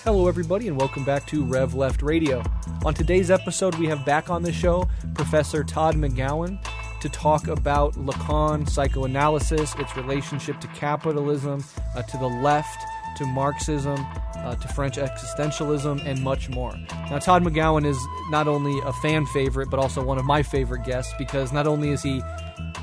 Hello everybody and welcome back to Rev Left Radio. On today's episode we have back on the show Professor Todd McGowan to talk about Lacan psychoanalysis, its relationship to capitalism, to the left, to Marxism, to French existentialism, and much more. Now Todd McGowan is not only a fan favorite but also one of my favorite guests because not only is he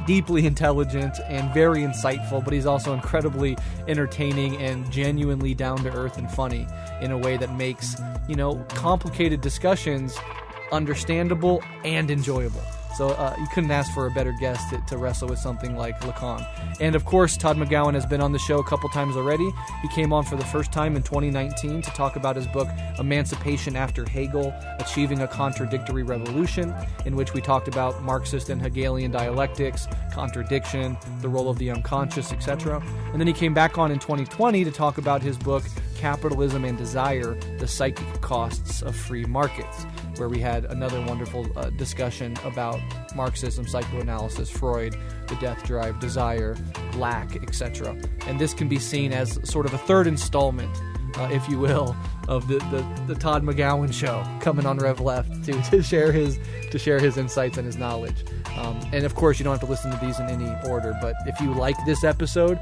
deeply intelligent and very insightful, but he's also incredibly entertaining and genuinely down-to-earth and funny in a way that makes, complicated discussions understandable and enjoyable. So you couldn't ask for a better guest to wrestle with something like Lacan. And of course, Todd McGowan has been on the show a couple times already. He came on for the first time in 2019 to talk about his book, Emancipation After Hegel, Achieving a Contradictory Revolution, in which we talked about Marxist and Hegelian dialectics, contradiction, the role of the unconscious, etc. And then he came back on in 2020 to talk about his book, Capitalism and Desire, The Psychic Costs of Free Markets, where we had another wonderful discussion about Marxism, psychoanalysis, Freud, the death drive, desire, lack, etc. And this can be seen as sort of a third installment, if you will, of the Todd McGowan show coming on Rev Left to share his insights and his knowledge. And of course, you don't have to listen to these in any order, but if you like this episode,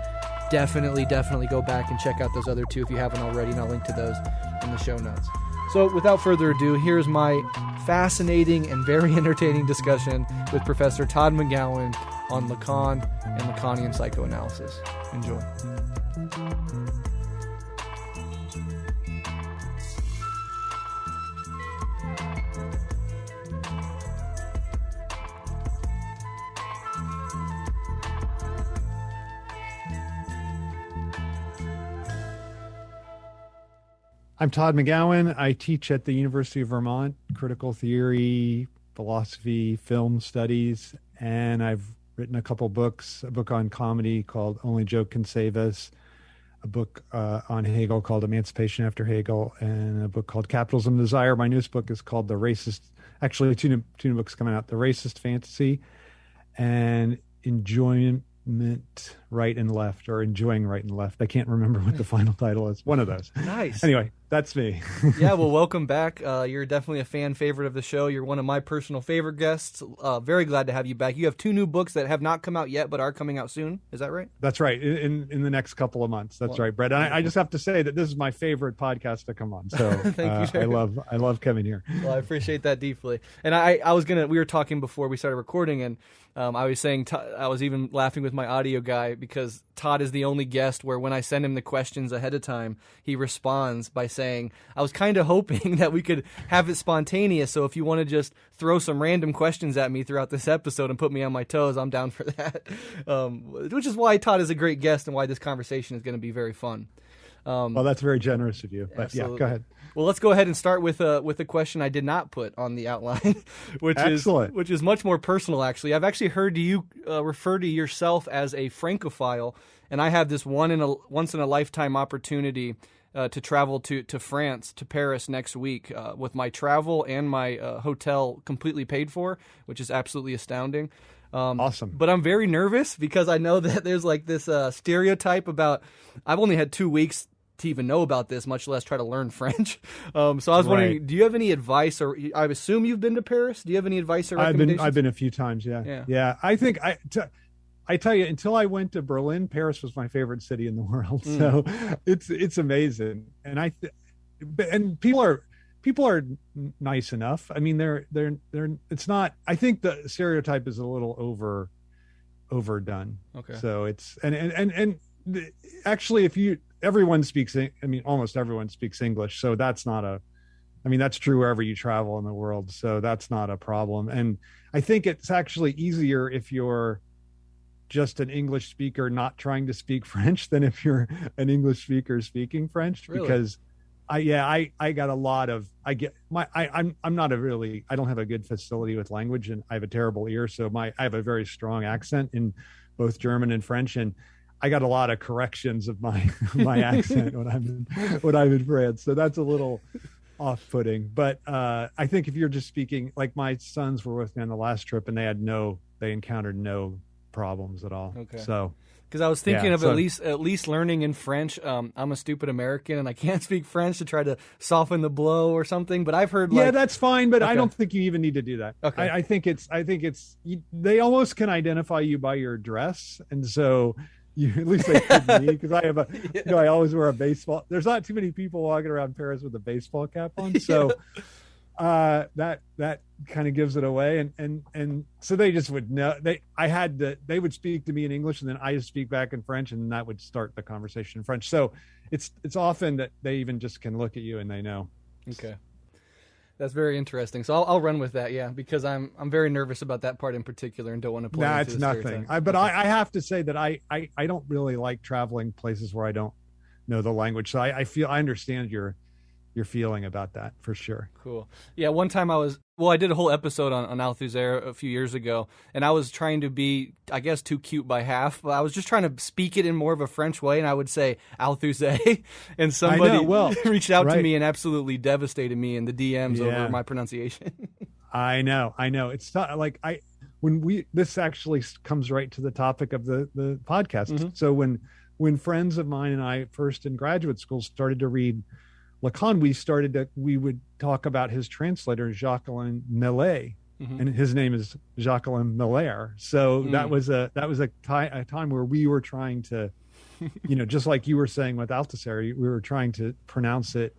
definitely go back and check out those other two if you haven't already, and I'll link to those in the show notes. So without further ado, here's my fascinating and very entertaining discussion with Professor Todd McGowan on Lacan and Lacanian psychoanalysis. Enjoy. I'm Todd McGowan. I teach at the University of Vermont, critical theory, philosophy, film studies, and I've written a couple books, a book on comedy called Only Joke Can Save Us, a book on Hegel called Emancipation After Hegel, and a book called Capitalism and Desire. My newest book is called actually two new books coming out, The Racist Fantasy and Enjoyment Right and Left, or Enjoying Right and Left. I can't remember what the final title is. One of those. Nice. Anyway, that's me. Yeah, well, welcome back. You're definitely a fan favorite of the show. You're one of my personal favorite guests. Very glad to have you back. You have two new books that have not come out yet, but are coming out soon. Is that right? That's right. In the next couple of months. That's right, Brett. I just have to say that this is my favorite podcast to come on. So Thank you. I love coming here. Well, I appreciate that deeply. And we were talking before we started recording, and I was saying, I was even laughing with my audio guy because Todd is the only guest where when I send him the questions ahead of time, he responds by saying, I was kind of hoping that we could have it spontaneous, so if you want to just throw some random questions at me throughout this episode and put me on my toes, I'm down for that. Which is why Todd is a great guest and why this conversation is going to be very fun. Well, that's very generous of you. But absolutely. Yeah, go ahead. Well, let's go ahead and start with a question I did not put on the outline, which is much more personal. Actually, I've actually heard you refer to yourself as a Francophile, and I have this once in a lifetime opportunity to travel to France, to Paris next week, with my travel and my hotel completely paid for, which is absolutely astounding. Awesome. But I'm very nervous because I know that there's like this stereotype about. I've only had 2 weeks to even know about this, much less try to learn French. So I was wondering, do you have any advice, or I assume you've been to Paris? Do you have any advice or recommendations? I've been a few times. Yeah. I think I tell you, until I went to Berlin, Paris was my favorite city in the world. So it's amazing, and people are nice enough. I mean, they're it's not. I think the stereotype is a little overdone. Okay. So it's and actually, everyone speaks. I mean, almost everyone speaks English. So that's true wherever you travel in the world. So that's not a problem. And I think it's actually easier if you're just an English speaker not trying to speak French than if you're an English speaker speaking French. Really? Because I got a lot of, I don't have a good facility with language, and I have a terrible ear. So I have a very strong accent in both German and French. And I got a lot of corrections of my accent when I'm in France. So that's a little off-putting. But I think if you're just speaking, like my sons were with me on the last trip, and they encountered no problems at all. Okay. So, because I was thinking of at least learning in French. I'm a stupid American and I can't speak French to try to soften the blow or something. But I've heard that's fine. But I don't think you even need to do that. Okay. I think they almost can identify you by your dress, and so. At least they could me, because I have I always wear a baseball. There's not too many people walking around Paris with a baseball cap on, so that kind of gives it away. And so they just would know. They would speak to me in English, and then I just speak back in French, and that would start the conversation in French. So it's often that they even just can look at you and they know. Okay. That's very interesting. So I'll run with that, because I'm very nervous about that part in particular and don't want to play into it's the nothing. stereotype. I have to say that I don't really like traveling places where I don't know the language. So I understand your feeling about that for sure. Cool. Yeah, one time I did a whole episode on Althusser a few years ago, and I was trying to be, I guess, too cute by half, but I was just trying to speak it in more of a French way, and I would say Althusser, and somebody reached out to me and absolutely devastated me in the DMs over my pronunciation. I know. It's not like this actually comes right to the topic of the podcast. Mm-hmm. So when friends of mine and I first in graduate school started to read Lacan, we would talk about his translator, Jacques Lacan, and his name is Jacques Lacan. So that was a time where we were trying to, just like you were saying with Althusser, we were trying to pronounce it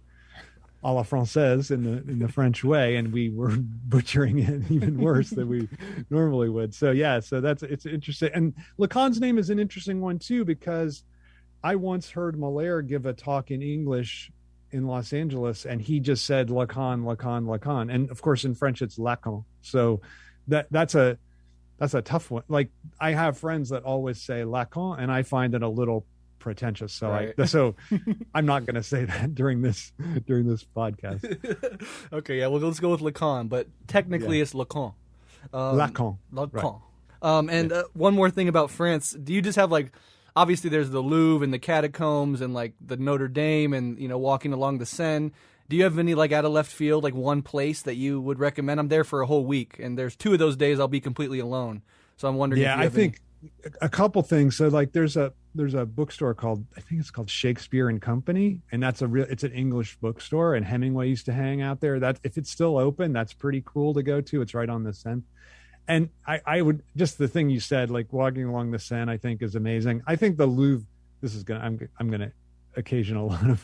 à la française in the French way, and we were butchering it even worse than we normally would. So it's interesting. And Lacan's name is an interesting one too, because I once heard Malher give a talk in English in Los Angeles, and he just said Lacan, and of course in French it's Lacan. So that's a tough one. Like, I have friends that always say Lacan, and I find it a little pretentious. So right. I'm not going to say that during this podcast. Okay, let's go with Lacan, but technically it's Lacan. Lacan. Right. One more thing about France. Do you just have obviously there's the Louvre and the catacombs and the Notre Dame and walking along the Seine. Do you have any out of left field one place that you would recommend? I'm there for a whole week, and there's 2 of those days I'll be completely alone. So I'm wondering. Yeah, I think a couple things. So there's a bookstore called Shakespeare and Company, and it's an English bookstore, and Hemingway used to hang out there. That if it's still open, that's pretty cool to go to. It's right on the Seine. And I would, just the thing you said, walking along the Seine, I think is amazing. I think the Louvre, I'm going to occasion a lot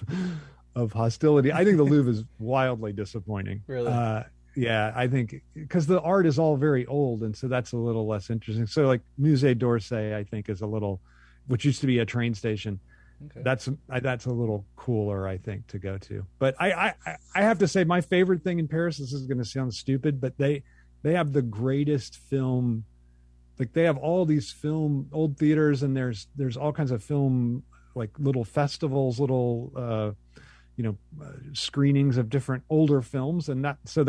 of hostility. I think the Louvre is wildly disappointing. Really? I think because the art is all very old, and so that's a little less interesting. So Musée d'Orsay, I think, is a little, which used to be a train station. Okay. That's a little cooler, I think, to go to. But I have to say, my favorite thing in Paris, this is going to sound stupid, but they have the greatest film. They have all these old theaters, and there's all kinds of film, little festivals, little screenings of different older films, and so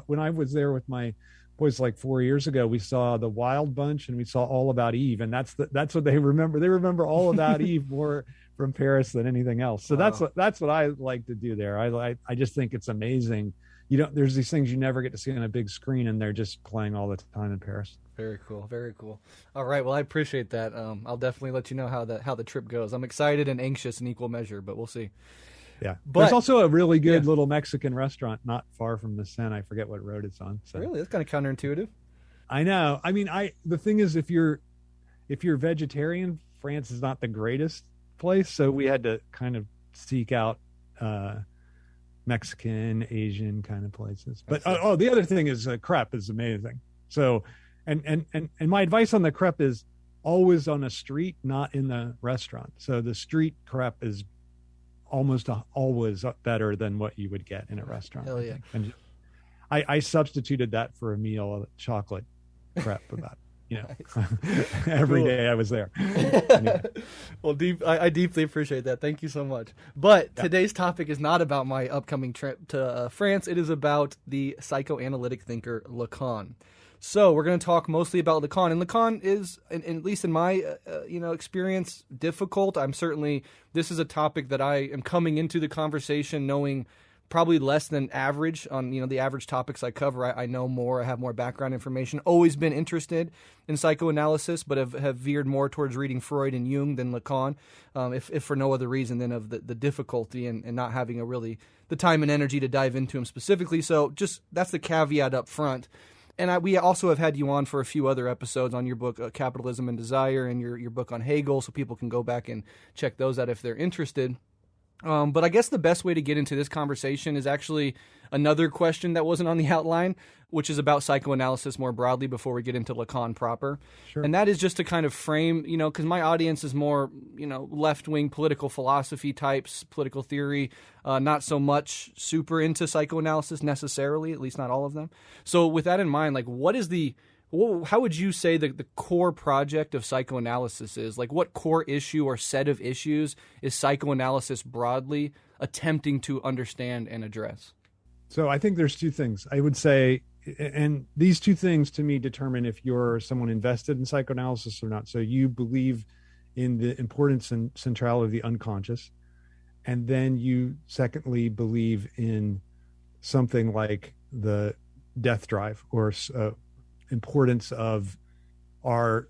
when I was there with my boys 4 years ago, we saw The Wild Bunch and we saw All About Eve, and that's what they remember. They remember All About Eve more from Paris than anything else. So that's what I like to do there. I just think it's amazing. There's these things you never get to see on a big screen, and they're just playing all the time in Paris. Very cool. Very cool. All right. Well, I appreciate that. I'll definitely let you know how the trip goes. I'm excited and anxious in equal measure, but we'll see. Yeah. There's also a really good little Mexican restaurant not far from the Seine. I forget what road it's on. So. Really? That's kind of counterintuitive. I know. I mean, the thing is, if you're vegetarian, France is not the greatest place. So we had to kind of seek out Mexican, Asian kind of places. But the other thing is crepe is amazing. So, and my advice on the crepe is always on a street, not in the restaurant. So the street crepe is almost always better than what you would get in a restaurant. Hell yeah. And I substituted that for a meal of chocolate crepe about every day I was there. Anyway. Well, I deeply appreciate that. Thank you so much. But today's topic is not about my upcoming trip to France. It is about the psychoanalytic thinker Lacan. So we're going to talk mostly about Lacan, and Lacan is, at least in my experience, difficult. This is a topic that I am coming into the conversation knowing probably less than average on, the average topics I cover. I know more, I have more background information. Always been interested in psychoanalysis, but have veered more towards reading Freud and Jung than Lacan, if for no other reason than of the difficulty and not having the time and energy to dive into them specifically. So just that's the caveat up front. And we also have had you on for a few other episodes on your book, Capitalism and Desire, and your book on Hegel, so people can go back and check those out if they're interested. But I guess the best way to get into this conversation is actually another question that wasn't on the outline, which is about psychoanalysis more broadly before we get into Lacan proper. Sure. And that is just to kind of frame, because my audience is more, left-wing political philosophy types, political theory, not so much super into psychoanalysis necessarily, at least not all of them. So with that in mind, how would you say the core project of psychoanalysis is? Like, what core issue or set of issues is psychoanalysis broadly attempting to understand and address? So I think there's two things I would say, and these two things to me determine if you're someone invested in psychoanalysis or not. So you believe in the importance and centrality of the unconscious, and then you secondly believe in something like the death drive or importance of our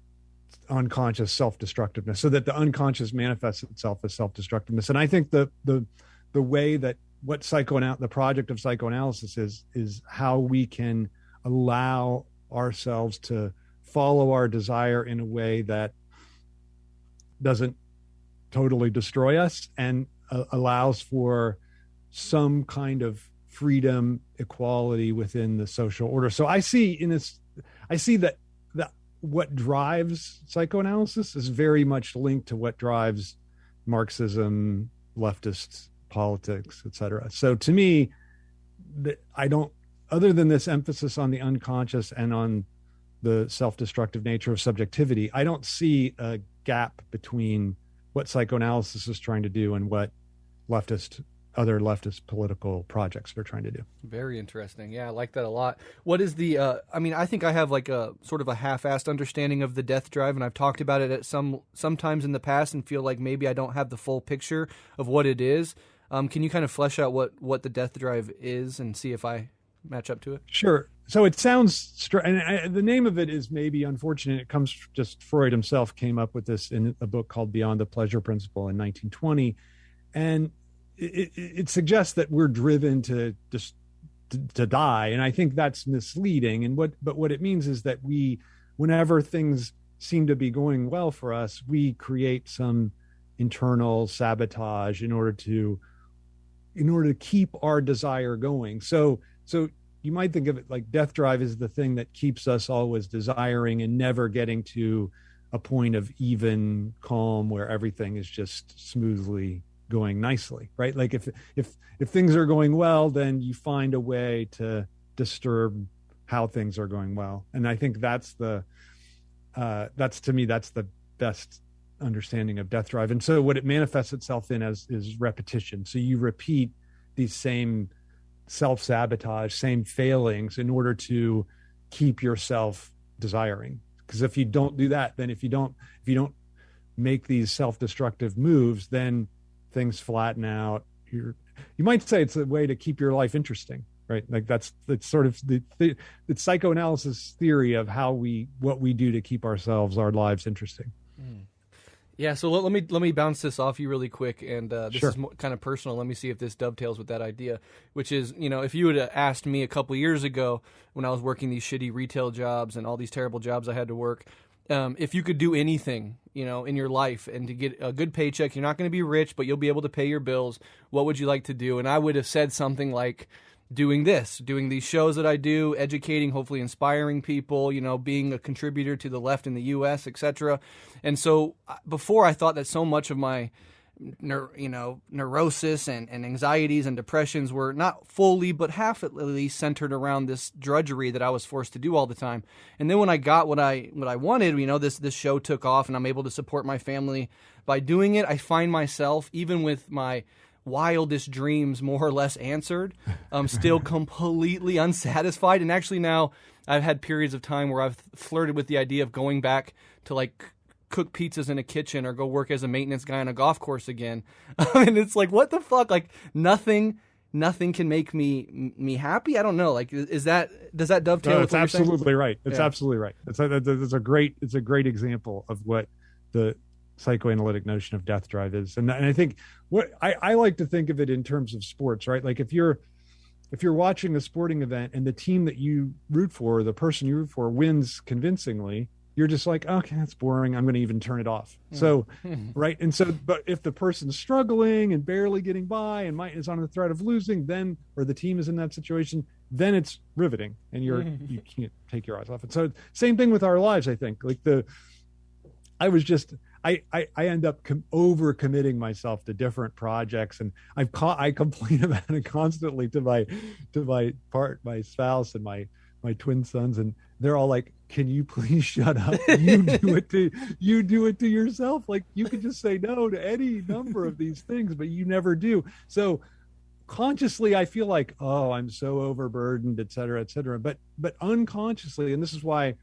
unconscious self-destructiveness, so that the unconscious manifests itself as self-destructiveness. And I think the way that the project of psychoanalysis is how we can allow ourselves to follow our desire in a way that doesn't totally destroy us and allows for some kind of freedom, equality within the social order. So I see that what drives psychoanalysis is very much linked to what drives Marxism, leftist politics, etc. So to me, other than this emphasis on the unconscious and on the self-destructive nature of subjectivity, I don't see a gap between what psychoanalysis is trying to do and what other leftist political projects are trying to do. Very interesting. Yeah, I like that a lot. What is I think I have like a sort of a half-assed understanding of the death drive, and I've talked about it sometimes in the past and feel like maybe I don't have the full picture of what it is. Can you kind of flesh out what the death drive is and see if I match up to it? Sure. So it sounds and the name of it is maybe unfortunate. It comes just Freud himself came up with this in a book called Beyond the Pleasure Principle in 1920. And it suggests that we're driven to die. And I think that's misleading. But what it means is that whenever things seem to be going well for us, we create some internal sabotage in order to keep our desire going. So you might think of it like death drive is the thing that keeps us always desiring and never getting to a point of even calm where everything is just smoothly going nicely, right? Like if things are going well, then you find a way to disturb how things are going well. And I think that's to me, that's the best understanding of death drive. And so what it manifests itself in is repetition. So you repeat these same self-sabotage, same failings in order to keep yourself desiring. Because if you don't do that, then if you don't make these self-destructive moves, then things flatten out. You might say it's a way to keep your life interesting, right? Like that's sort of the psychoanalysis theory of what we do to keep our lives interesting. Yeah. So let me bounce this off you really quick, and this Sure. is kind of personal. Let me see if this dovetails with that idea, which is, if you would have asked me a couple years ago when I was working these shitty retail jobs and all these terrible jobs I had to work, if you could do anything, in your life and to get a good paycheck, you're not going to be rich, but you'll be able to pay your bills. What would you like to do? And I would have said something like doing these shows that I do, educating, hopefully inspiring people, being a contributor to the left in the U.S., etc. And so before I thought that so much of my neurosis and anxieties and depressions were not fully, but half at least centered around this drudgery that I was forced to do all the time. And then when I got what I wanted, this show took off and I'm able to support my family by doing it. I find myself, even with my wildest dreams more or less answered, still completely unsatisfied. And actually now I've had periods of time where I've flirted with the idea of going back to cook pizzas in a kitchen or go work as a maintenance guy on a golf course again. And it's like, what the fuck? Like nothing nothing can make me happy. I don't know. Like, does that dovetail? No, with it's what absolutely right. It's absolutely right. It's a great example of what the psychoanalytic notion of death drive is. And I think what I like to think of it in terms of sports, right? Like if you're watching a sporting event and the team that you root for, the person you root for wins convincingly, you're just like, okay, that's boring. I'm going to even turn it off. So, right. And so, but if the person's struggling and barely getting by and is on the threat of losing, then, or the team is in that situation, then it's riveting and you can't take your eyes off it. So same thing with our lives. I think like I end up over committing myself to different projects, and I complain about it constantly to my spouse and my twin sons, and they're all like, "Can you please shut up? You do it to yourself. Like you could just say no to any number of these things, but you never do." So consciously, I feel like, oh, I'm so overburdened, et cetera, et cetera. But unconsciously, and this is why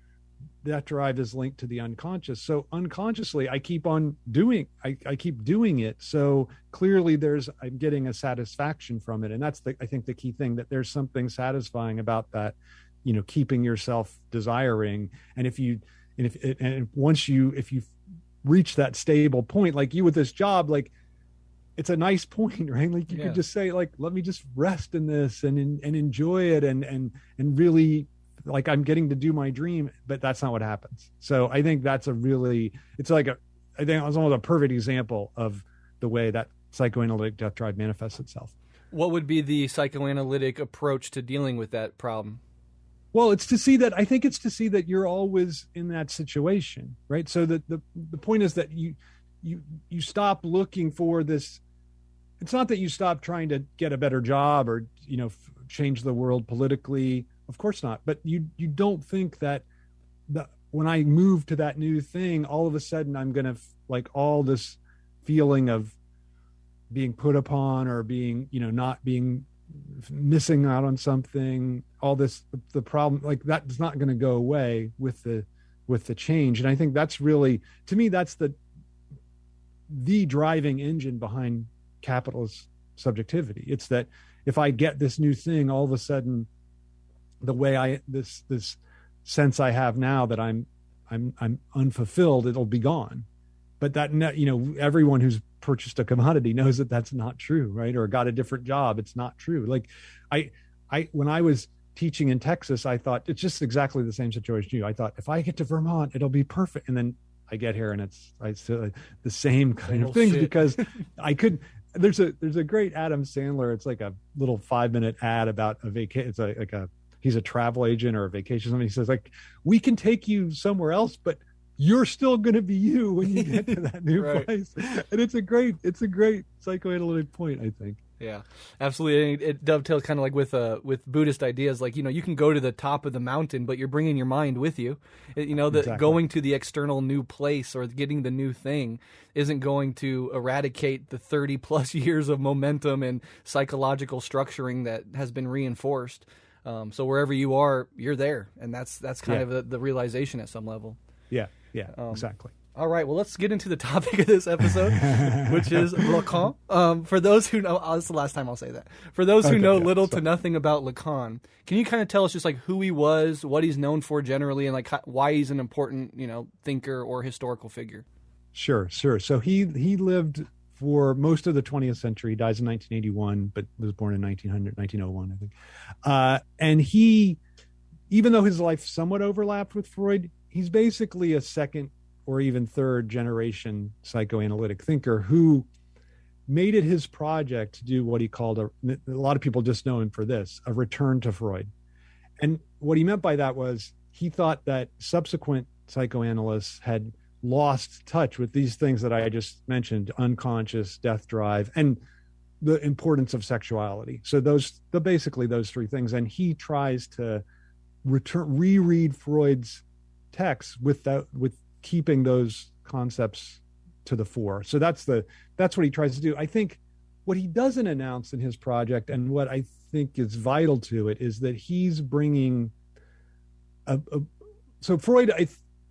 that drive is linked to the unconscious. So unconsciously, I keep on doing, I keep doing it. So clearly I'm getting a satisfaction from it. And that's I think the key thing, that there's something satisfying about that, keeping yourself desiring. And if you reach that stable point, like you with this job, like it's a nice point, right? Like you could just say like, let me just rest in this and enjoy it and really, like I'm getting to do my dream, but that's not what happens. So I think that's I think it's almost a perfect example of the way that psychoanalytic death drive manifests itself. What would be the psychoanalytic approach to dealing with that problem? Well, it's to see that you're always in that situation, right? So the point is that you stop looking for this. It's not that you stop trying to get a better job or, change the world politically. Of course not. But you don't think that when I move to that new thing, all of a sudden I'm going to like all this feeling of being put upon or being, not being missing out on something, all this, the problem, like that's not going to go away with the change. And I think that's really, to me, that's the driving engine behind capitalist subjectivity. It's that if I get this new thing, all of a sudden, the way this sense I have now that I'm unfulfilled, it'll be gone. But that, everyone who's purchased a commodity knows that that's not true, right? Or got a different job, it's not true. Like when I was teaching in Texas, I thought it's just exactly the same situation. I thought if I get to Vermont, it'll be perfect. And then I get here and it's the same kind of things because I couldn't. There's a great Adam Sandler. It's like a little 5-minute ad about a vacation. It's he's a travel agent or a vacation. Somebody says like, we can take you somewhere else, but you're still going to be you when you get to that new place. And it's a great psychoanalytic point, I think. Yeah, absolutely. It dovetails kind of like with Buddhist ideas, like, you can go to the top of the mountain, but you're bringing your mind with you. Exactly. Going to the external new place or getting the new thing isn't going to eradicate the 30 plus years of momentum and psychological structuring that has been reinforced. So wherever you are, you're there. And that's kind of the realization at some level. Yeah, exactly. All right, well, let's get into the topic of this episode, which is Lacan. For those who know, this is the last time I'll say that. For those who know little to nothing about Lacan, can you kind of tell us just like who he was, what he's known for generally, and like why he's an important, thinker or historical figure? Sure. So he lived for most of the 20th century. He dies in 1981, but was born in 1901, I think. And he, even though his life somewhat overlapped with Freud, he's basically a second or even third generation psychoanalytic thinker who made it his project to do what he called a lot of people just know him for this, a return to Freud. And what he meant by that was he thought that subsequent psychoanalysts had lost touch with these things that I just mentioned, unconscious, death drive, and the importance of sexuality. So basically those three things. And he tries to reread Freud's texts with keeping those concepts to the fore. So that's what he tries to do. I think what he doesn't announce in his project, and what I think is vital to it, is that he's bringing so Freud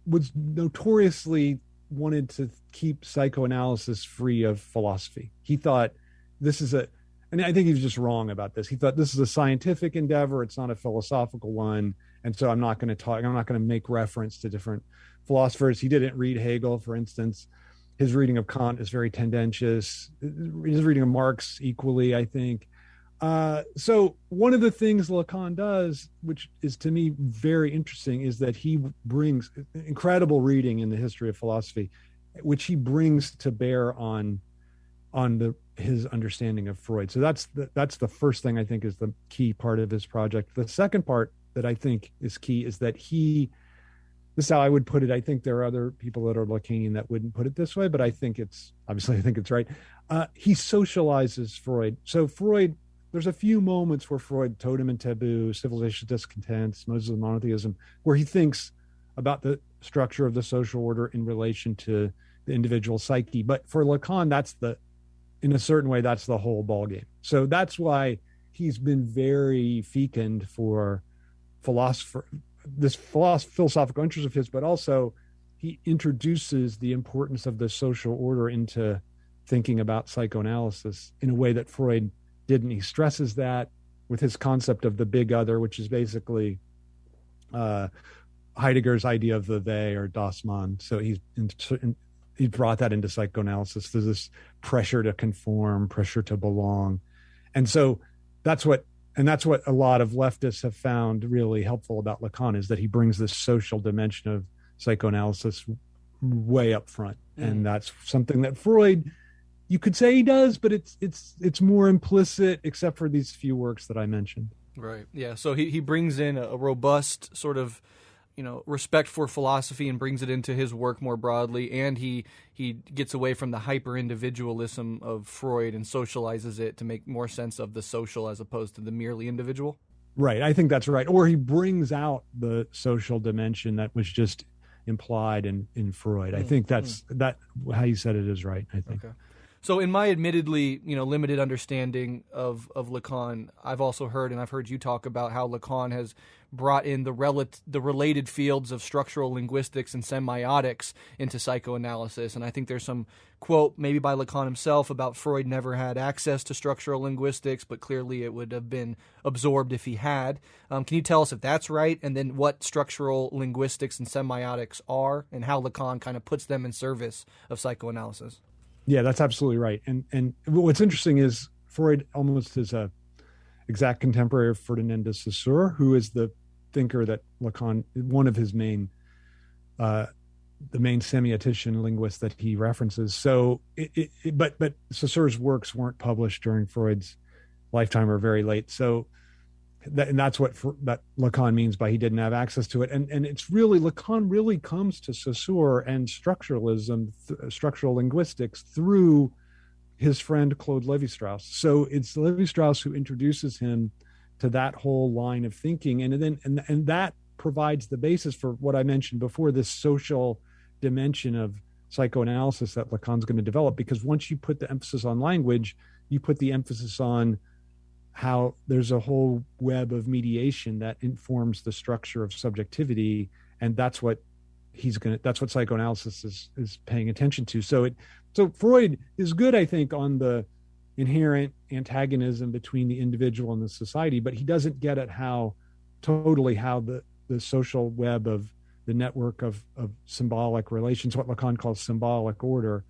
was notoriously wanted to keep psychoanalysis free of philosophy. He thought this is and and I think he was just wrong about this. He thought this is a scientific endeavor. It's not a philosophical one. And so I'm not going to make reference to different philosophers. He didn't read Hegel, for instance. His reading of Kant is very tendentious. His reading of Marx equally, I think. So one of the things Lacan does, which is to me very interesting, is that he brings incredible reading in the history of philosophy, which he brings to bear on his understanding of Freud. So that's the first thing I think is the key part of his project. The second part that I think is key is that this is how I would put it. I think there are other people that are Lacanian that wouldn't put it this way, but I think it's right. He socializes Freud. So Freud, there's a few moments where Freud, Totem and Taboo, Civilization Discontents, Moses of Monotheism, where he thinks about the structure of the social order in relation to the individual psyche. But for Lacan, in a certain way, that's the whole ballgame. So that's why he's been very fecund for philosophical interest of his, but also he introduces the importance of the social order into thinking about psychoanalysis in a way that Freud didn't. He stresses that with his concept of the big other, which is basically Heidegger's idea of the they or das Man. So he brought that into psychoanalysis. There's this pressure to conform, pressure to belong. And so that's what a lot of leftists have found really helpful about Lacan, is that he brings this social dimension of psychoanalysis way up front. And that's something that Freud, you could say he does, but it's more implicit, except for these few works that I mentioned. Right. Yeah. So he brings in a robust sort of, respect for philosophy and brings it into his work more broadly. And he gets away from the hyper individualism of Freud and socializes it to make more sense of the social as opposed to the merely individual. Right. I think that's right. Or he brings out the social dimension that was just implied in Freud. I think that how you said it is right, I think. Okay. So in my admittedly, limited understanding of Lacan, I've also heard, and I've heard you talk about how Lacan has brought in the related fields of structural linguistics and semiotics into psychoanalysis. And I think there's some quote maybe by Lacan himself about Freud never had access to structural linguistics, but clearly it would have been absorbed if he had. Can you tell us if that's right, and then what structural linguistics and semiotics are, and how Lacan kind of puts them in service of psychoanalysis? Yeah, that's absolutely right. And what's interesting is Freud almost is a exact contemporary of Ferdinand de Saussure, who is the thinker that Lacan, one of his main, the main semiotician linguist that he references. So, but Saussure's works weren't published during Freud's lifetime or very late. So, that's what that Lacan means by he didn't have access to it. And it's really, Lacan really comes to Saussure and structuralism, structural linguistics, through his friend Claude Lévi-Strauss. So it's Lévi-Strauss who introduces him to that whole line of thinking. And that provides the basis for what I mentioned before, this social dimension of psychoanalysis that Lacan's going to develop. Because once you put the emphasis on language, you put the emphasis on how there's a whole web of mediation that informs the structure of subjectivity, and that's what psychoanalysis is paying attention to. So Freud is good, I think, on the inherent antagonism between the individual and the society, but he doesn't get at how the social web of the network of symbolic relations, what Lacan calls symbolic order,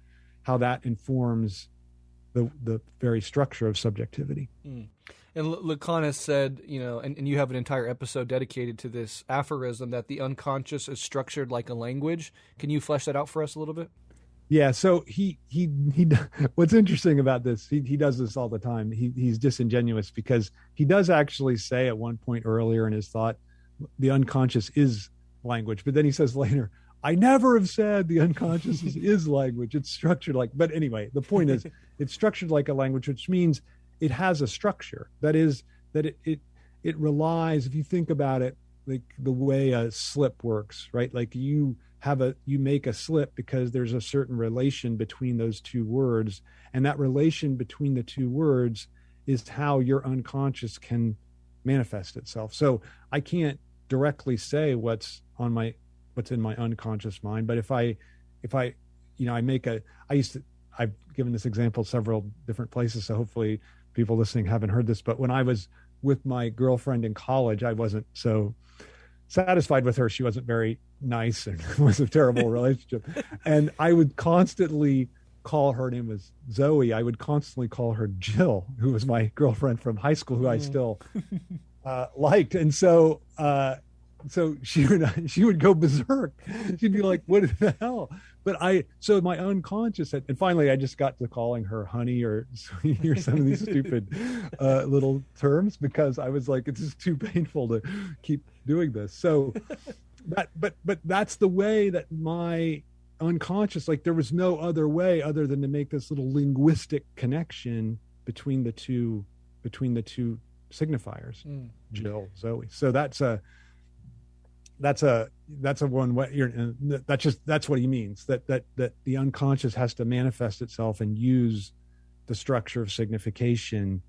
how that informs the very structure of subjectivity. And Lacan has said, and you have an entire episode dedicated to this aphorism that the unconscious is structured like a language. Can you flesh that out for us a little bit? Yeah. So he what's interesting about this, he does this all the time. He's disingenuous because he does actually say at one point earlier in his thought, the unconscious is language. But then he says later, I never have said the unconscious is language. It's structured like, but anyway, the point is it's structured like a language, which means it has a structure. That is that it relies, if you think about it, like the way a slip works, right? Like you make a slip because there's a certain relation between those two words. And that relation between the two words is how your unconscious can manifest itself. So I can't directly say what's in my unconscious mind, but I've given this example several different places, so hopefully people listening haven't heard this, but when I was with my girlfriend in college, I wasn't so satisfied with her. She wasn't very nice, and it was a terrible relationship. And I would constantly call her name was Zoe. I would constantly call her Jill, who was my girlfriend from high school, who I still liked. And so she would go berserk. She'd be like, "What the hell?" But so my unconscious and finally I just got to calling her honey or sweetie or some of these stupid little terms, because I was like, it's just too painful to keep doing this. So but that's the way that my unconscious, like there was no other way other than to make this little linguistic connection between the two signifiers, Jill, Zoe. So that's a one way. That's what he means, that the unconscious has to manifest itself and use the structure of signification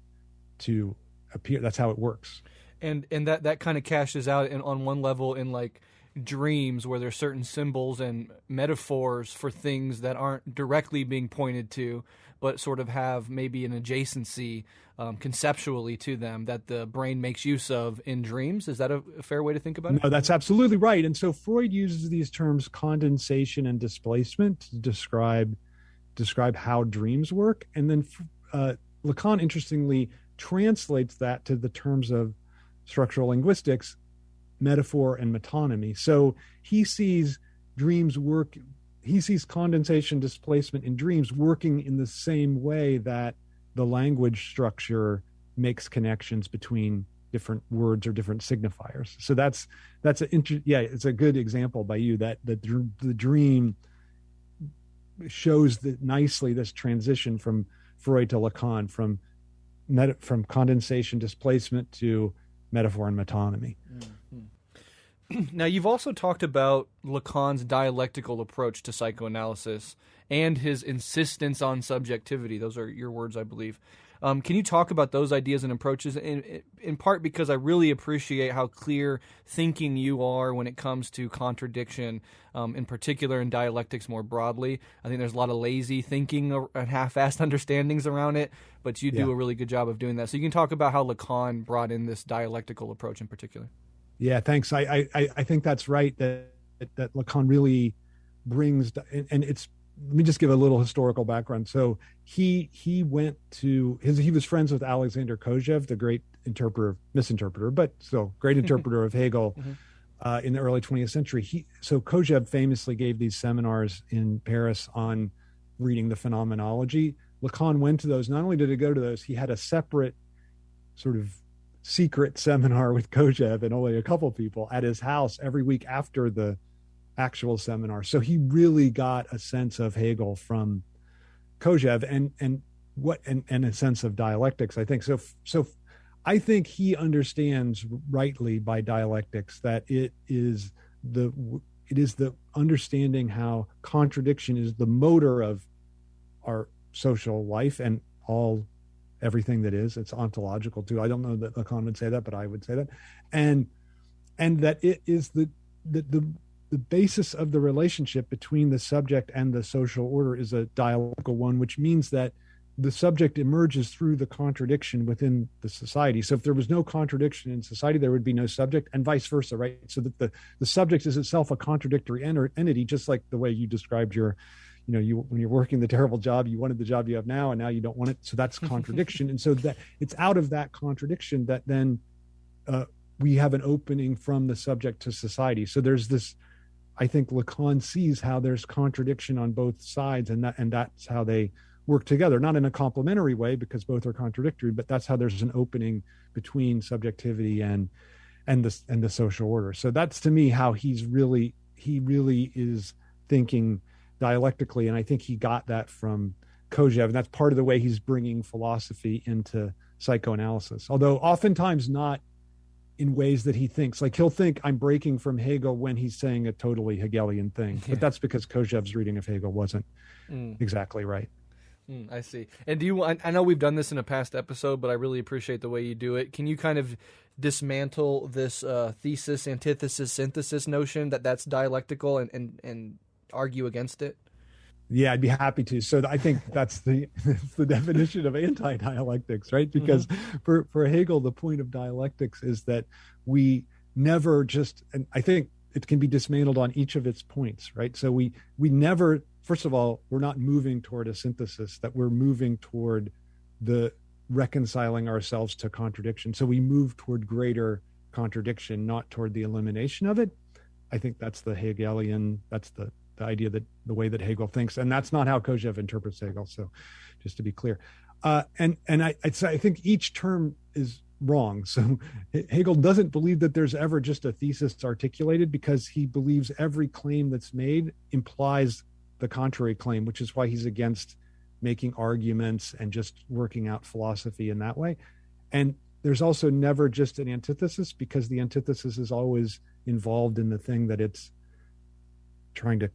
to appear. That's how it works. And that kind of cashes out on one level in like dreams, where there's certain symbols and metaphors for things that aren't directly being pointed to, but sort of have maybe an adjacency conceptually to them that the brain makes use of in dreams. Is that a fair way to think about it? No, that's absolutely right. And so Freud uses these terms condensation and displacement to describe how dreams work. And then Lacan, interestingly, translates that to the terms of structural linguistics, metaphor and metonymy. So he sees condensation, displacement in dreams working in the same way that the language structure makes connections between different words or different signifiers. So it's a good example by you that the dream shows nicely this transition from Freud to Lacan, from condensation, displacement to metaphor and metonymy. Now, you've also talked about Lacan's dialectical approach to psychoanalysis and his insistence on subjectivity. Those are your words, I believe. Can you talk about those ideas and approaches, in part because I really appreciate how clear thinking you are when it comes to contradiction, in particular in dialectics more broadly. I think there's a lot of lazy thinking and half-assed understandings around it, but you do a really good job of doing that. So you can talk about how Lacan brought in this dialectical approach in particular. Yeah, thanks. I think that's right, that Lacan really brings, and it's, let me just give a little historical background. So he was friends with Alexander Kojève, the great misinterpreter, but still great interpreter of Hegel in the early 20th century. So Kojève famously gave these seminars in Paris on reading the phenomenology. Lacan went to those. Not only did he go to those, he had a separate sort of secret seminar with Kojève and only a couple people at his house every week after the actual seminar. So he really got a sense of Hegel from Kojève and a sense of dialectics, I think. So I think he understands rightly by dialectics that it is the understanding how contradiction is the motor of our social life and everything that is. It's ontological too. I don't know that Lacan would say that, but I would say that. And that it is the basis of the relationship between the subject and the social order is a dialectical one, which means that the subject emerges through the contradiction within the society. So if there was no contradiction in society, there would be no subject, and vice versa, right? So that the subject is itself a contradictory entity, just like the way you described when you're working the terrible job, you wanted the job you have now, and now you don't want it. So that's contradiction. And so that it's out of that contradiction that then we have an opening from the subject to society. So there's this, I think Lacan sees how there's contradiction on both sides, and that's how they work together, not in a complementary way because both are contradictory, but that's how there's an opening between subjectivity and the social order. So that's, to me, how he really is thinking dialectically, and I think he got that from Kojève, and that's part of the way he's bringing philosophy into psychoanalysis, although oftentimes not in ways that he thinks. Like, he'll think I'm breaking from Hegel when he's saying a totally Hegelian thing, but that's because Kojève's reading of Hegel wasn't exactly right. I see. And I know we've done this in a past episode, but I really appreciate the way you do it. Can you kind of dismantle this thesis, antithesis, synthesis notion that's dialectical and argue against it? Yeah, I'd be happy to. So I think that's the definition of anti-dialectics, right? Because for Hegel, the point of dialectics is that we never just, and I think it can be dismantled on each of its points, right? So we never, first of all, we're not moving toward a synthesis, that we're moving toward the reconciling ourselves to contradiction. So we move toward greater contradiction, not toward the elimination of it. I think that's the Hegelian, that's the idea, that the way that Hegel thinks, and that's not how Kojève interprets Hegel. So just to be clear, and I think each term is wrong. So Hegel doesn't believe that there's ever just a thesis articulated, because he believes every claim that's made implies the contrary claim, which is why he's against making arguments and just working out philosophy in that way. And there's also never just an antithesis, because the antithesis is always involved in the thing that it's trying to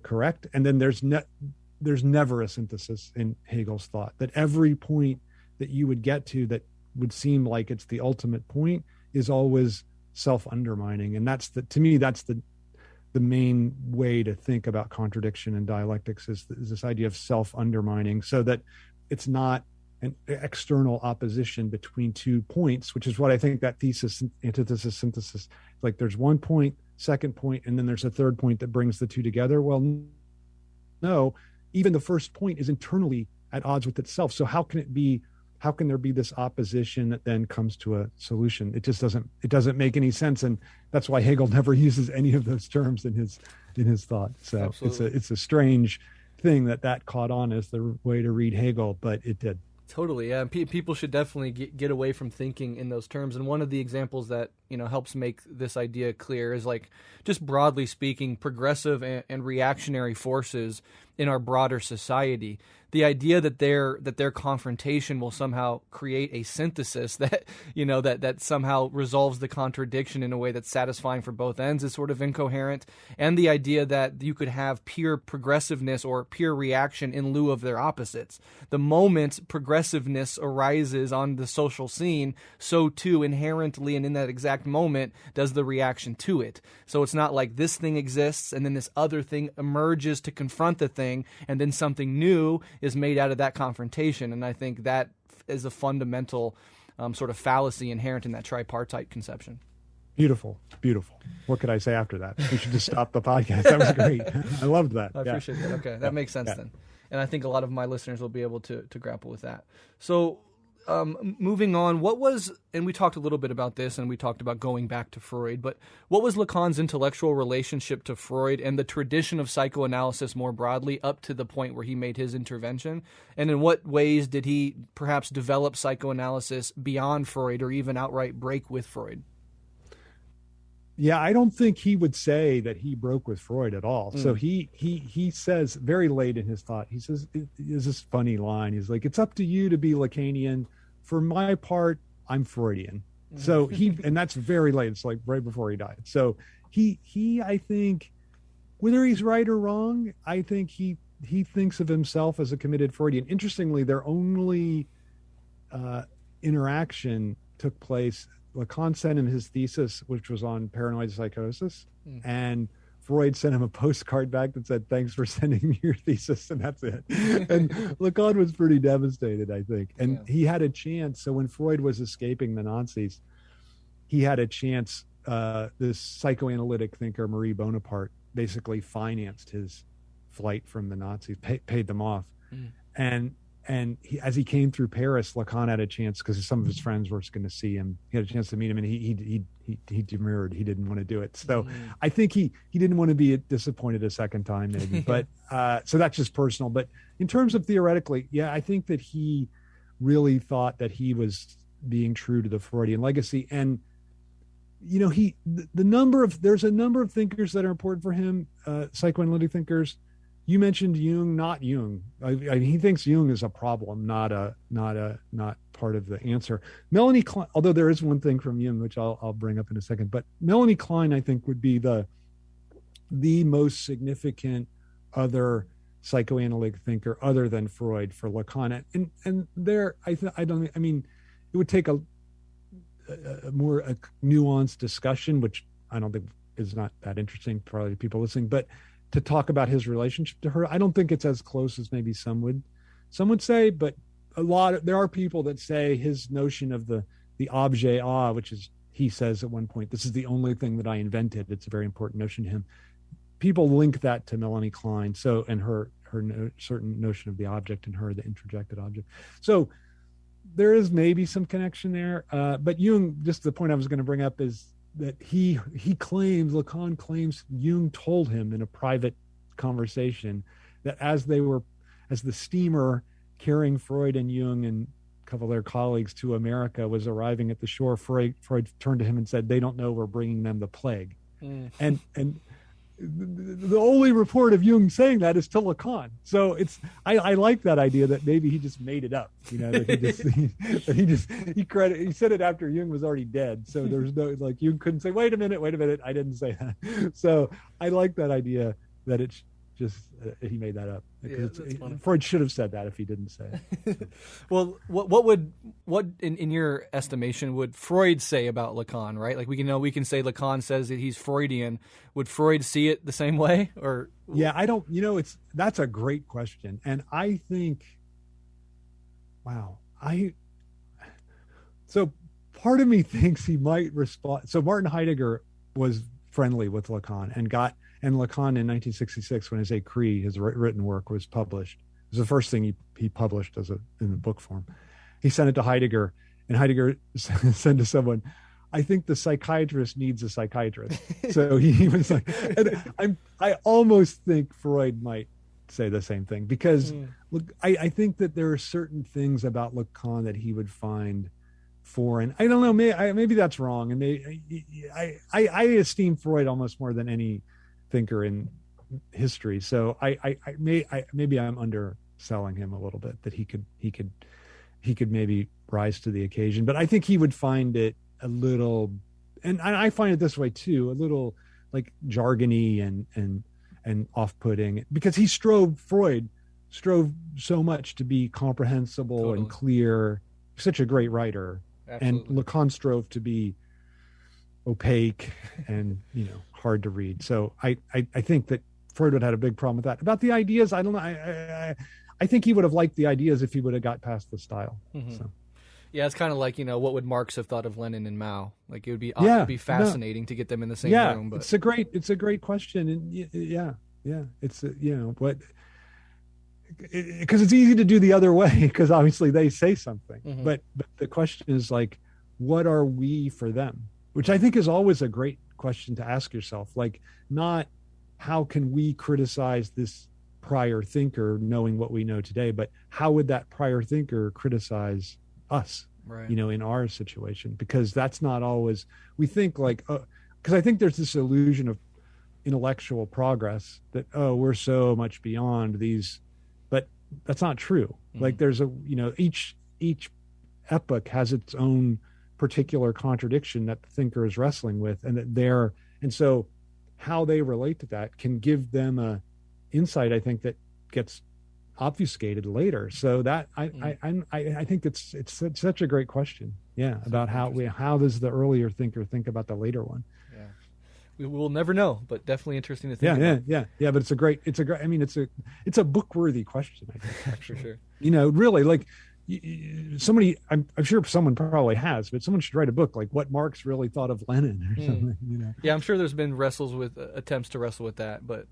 correct. And then there's never a synthesis in Hegel's thought, that every point that you would get to that would seem like it's the ultimate point is always self-undermining. And to me, that's the main way to think about contradiction in dialectics, is this idea of self-undermining, so that it's not an external opposition between 2 points, which is what I think that thesis, antithesis, synthesis, like there's one point, second point, and then there's a third point that brings the two together. Well, no, even the first point is internally at odds with itself. So how can there be this opposition that then comes to a solution? It just doesn't make any sense. And that's why Hegel never uses any of those terms in his thought. So Absolutely. It's a strange thing that caught on as the way to read Hegel, but it did. Totally, yeah. People should definitely get away from thinking in those terms. And one of the examples that helps make this idea clear is, like, just broadly speaking, progressive and reactionary forces in our broader society. The idea that their confrontation will somehow create a synthesis that that somehow resolves the contradiction in a way that's satisfying for both ends is sort of incoherent. And the idea that you could have pure progressiveness or pure reaction in lieu of their opposites. The moment progressiveness arises on the social scene, so too inherently and in that exact moment does the reaction to it. So it's not like this thing exists and then this other thing emerges to confront the thing, and then something new is made out of that confrontation. And I think that is a fundamental sort of fallacy inherent in that tripartite conception. Beautiful. What could I say after that? We should just stop the podcast. That was great. I loved that. I appreciate that. Okay, that makes sense then. And I think a lot of my listeners will be able to grapple with that. So moving on, and we talked a little bit about this, and we talked about going back to Freud, but what was Lacan's intellectual relationship to Freud and the tradition of psychoanalysis more broadly up to the point where he made his intervention? And in what ways did he perhaps develop psychoanalysis beyond Freud, or even outright break with Freud? Yeah, I don't think he would say that he broke with Freud at all. So he says very late in his thought, he says, is this funny line. He's like, it's up to you to be Lacanian. For my part, I'm Freudian. So and that's very late. It's like right before he died. So he, I think, whether he's right or wrong, I think he thinks of himself as a committed Freudian. Interestingly, their only interaction took place. Lacan sent him his thesis, which was on paranoid psychosis, and Freud sent him a postcard back that said, "Thanks for sending me your thesis," and that's it. And Lacan was pretty devastated, I think. And he had a chance. So when Freud was escaping the Nazis, he had a chance. This psychoanalytic thinker, Marie Bonaparte, basically financed his flight from the Nazis, paid them off. And as he came through Paris, Lacan had a chance, because some of his friends were going to see him. He had a chance to meet him, and he demurred. He didn't want to do it. So I think he didn't want to be disappointed a second time, maybe. But so that's just personal. But in terms of theoretically, I think that he really thought that he was being true to the Freudian legacy. And there's a number of thinkers that are important for him, psychoanalytic thinkers. You mentioned Jung, not Jung. He thinks Jung is a problem, not part of the answer. Melanie Klein, although there is one thing from Jung, which I'll bring up in a second, but Melanie Klein, I think, would be the most significant other psychoanalytic thinker other than Freud for Lacan. And there, it would take a nuanced discussion, which I don't think is not that interesting probably to people listening, but to talk about his relationship to her. I don't think it's as close as maybe some would say, but there are people that say his notion of the objet a, which is, he says at one point, this is the only thing that I invented. It's a very important notion to him. People link that to Melanie Klein. So, and her certain notion of the object in her, the introjected object. So there is maybe some connection there. But Jung, just the point I was going to bring up is that Lacan claims Jung told him in a private conversation that as the steamer carrying Freud and Jung and a couple of their colleagues to America was arriving at the shore, Freud turned to him and said, "They don't know we're bringing them the plague." And the only report of Jung saying that is to Lacan. So I like that idea that maybe he just made it up, that he said it after Jung was already dead. So there's no, like, Jung couldn't say, wait a minute, I didn't say that. So I like that idea that it's just, he made that up. Yeah, Freud should have said that if he didn't say it. Well, what in your estimation would Freud say about Lacan, right? Like, we can say Lacan says that he's Freudian. Would Freud see it the same way, or? Yeah, I don't, that's a great question. And I think, so part of me thinks he might respond. So Martin Heidegger was friendly with Lacan and Lacan in 1966, when his Écrit, his written work, was published, it was the first thing he published in book form. He sent it to Heidegger, and Heidegger said to someone, "I think the psychiatrist needs a psychiatrist." So he was like, and I almost think Freud might say the same thing, because look, I think that there are certain things about Lacan that he would find foreign. I don't know, maybe that's wrong, and I esteem Freud almost more than any thinker in history. So maybe I'm underselling him a little bit, that he could maybe rise to the occasion. But I think he would find it a little, and I find it this way too, a little like jargony and off-putting, because Freud strove so much to be comprehensible and clear, such a great writer. Absolutely. And Lacan strove to be opaque and hard to read. So I think that Freud would have had a big problem with that. About the ideas, I don't know. I think he would have liked the ideas if he would have got past the style. Mm-hmm. So. Yeah, it's kind of like, what would Marx have thought of Lenin and Mao? Like, it would be fascinating to get them in the same room. But it's a great question, and it's what, because it's easy to do the other way, because obviously they say something, mm-hmm. but the question is, like, what are we for them? Which I think is always a great question to ask yourself. Like, not how can we criticize this prior thinker knowing what we know today, but how would that prior thinker criticize us, right, in our situation? Because that's not always, we think like, because I think there's this illusion of intellectual progress that, we're so much beyond these, but that's not true. Mm-hmm. Like, there's each epoch has its own particular contradiction that the thinker is wrestling with, and so how they relate to that can give them a insight, I think, that gets obfuscated later. So that I think it's such a great question. Yeah, about how does the earlier thinker think about the later one? Yeah, we will never know, but definitely interesting to think about. Yeah. But it's a great. I mean, it's a book-worthy question, I think. For sure. Really, like, somebody, I'm sure someone probably has, but someone should write a book like what Marx really thought of Lenin or something. Yeah, I'm sure there's been attempts to wrestle with that, but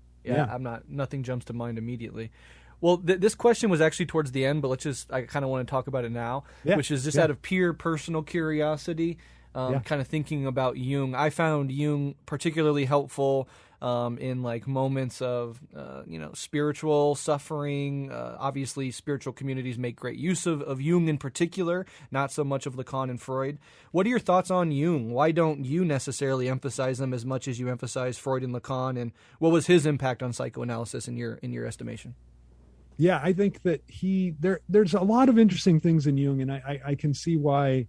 nothing jumps to mind immediately. Well, this question was actually towards the end, but I kind of want to talk about it now, which is just out of pure personal curiosity, kind of thinking about Jung. I found Jung particularly helpful in like moments of, spiritual suffering. Obviously, spiritual communities make great use of Jung in particular, not so much of Lacan and Freud. What are your thoughts on Jung? Why don't you necessarily emphasize them as much as you emphasize Freud and Lacan? And what was his impact on psychoanalysis in your estimation? Yeah, I think that there's a lot of interesting things in Jung, and I can see why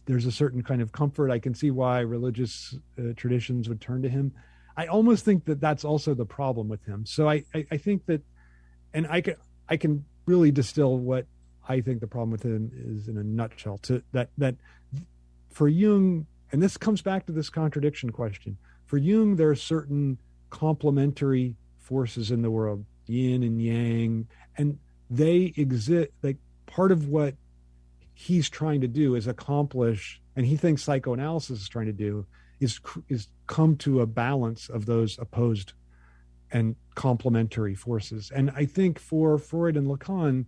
there's a certain kind of comfort. I can see why religious traditions would turn to him. I almost think that that's also the problem with him. So I think that, and I can really distill what I think the problem with him is in a nutshell. That for Jung, and this comes back to this contradiction question. For Jung, there are certain complementary forces in the world, yin and yang, and they exist. Like, part of what he's trying to do is accomplish, and he thinks psychoanalysis is trying to do, is come to a balance of those opposed and complementary forces. And I think for Freud and Lacan,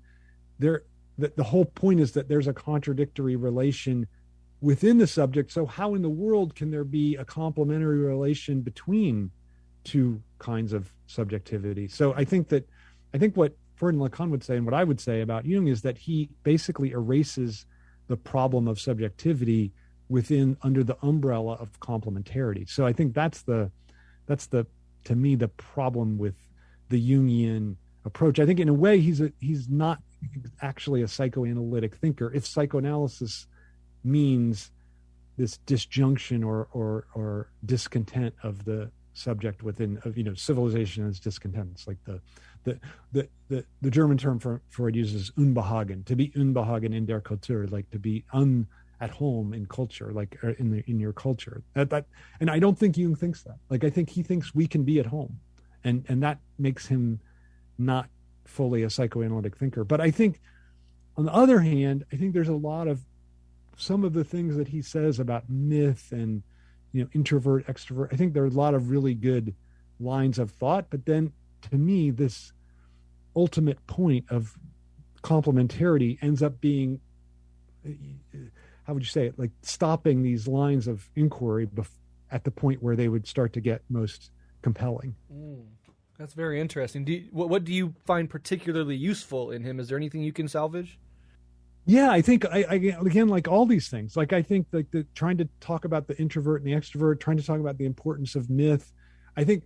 the whole point is that there's a contradictory relation within the subject. So how in the world can there be a complementary relation between two kinds of subjectivity? So I think what Freud and Lacan would say, and what I would say about Jung, is that he basically erases the problem of subjectivity under the umbrella of complementarity. So I think that's to me the problem with the Jungian approach. I think in a way he's not actually a psychoanalytic thinker. If psychoanalysis means this disjunction or discontent of the subject within, civilization is discontent. It's like the German term for Freud uses Unbehagen, to be Unbehagen in der Kultur, like to be at home in culture, like in your culture. And I don't think Jung thinks that. Like, I think he thinks we can be at home, and that makes him not fully a psychoanalytic thinker. But I think, on the other hand, I think there's a lot of some of the things that he says about myth and introvert, extrovert. I think there are a lot of really good lines of thought. But then, to me, this ultimate point of complementarity ends up being, how would you say it, like stopping these lines of inquiry at the point where they would start to get most compelling. That's very interesting. What do you find particularly useful in him? Is there anything you can salvage? Yeah, I think I again, like all these things, like I think like trying to talk about the introvert and the extrovert, trying to talk about the importance of myth. I think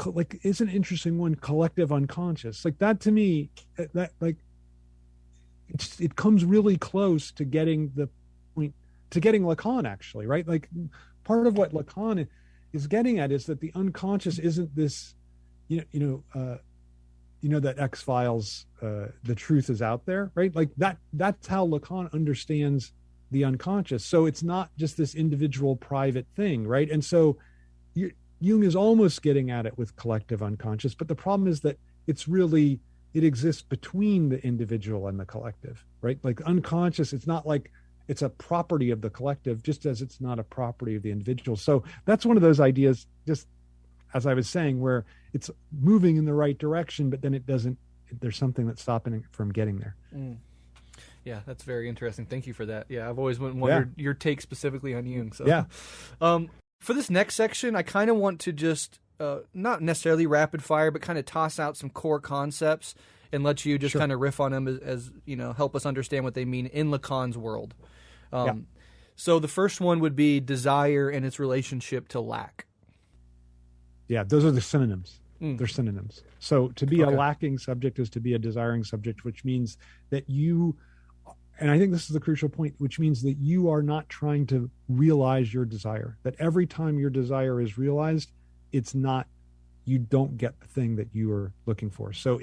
like is an interesting one, collective unconscious. Like that, to me, that like it comes really close to getting the point, to getting Lacan, actually, right? Like part of what Lacan is getting at is that the unconscious isn't this, that X-Files, the truth is out there, right? Like that's how Lacan understands the unconscious. So it's not just this individual private thing, right? And so Jung is almost getting at it with collective unconscious, but the problem is that it exists between the individual and the collective, right? Like unconscious, it's not like it's a property of the collective, just as it's not a property of the individual. So that's one of those ideas, just as I was saying, where it's moving in the right direction, but then there's something that's stopping it from getting there. Yeah, that's very interesting. Thank you for that. Yeah, I've always wondered your take specifically on Jung. So. Yeah. For this next section, I kind of want to just, not necessarily rapid fire, but kind of toss out some core concepts and let you just kind of riff on them as help us understand what they mean in Lacan's world. So the first one would be desire and its relationship to lack. Yeah, those are the synonyms. They're synonyms. So to be a lacking subject is to be a desiring subject, which means that and I think this is the crucial point, which means that you are not trying to realize your desire, that every time your desire is realized, you don't get the thing that you are looking for. So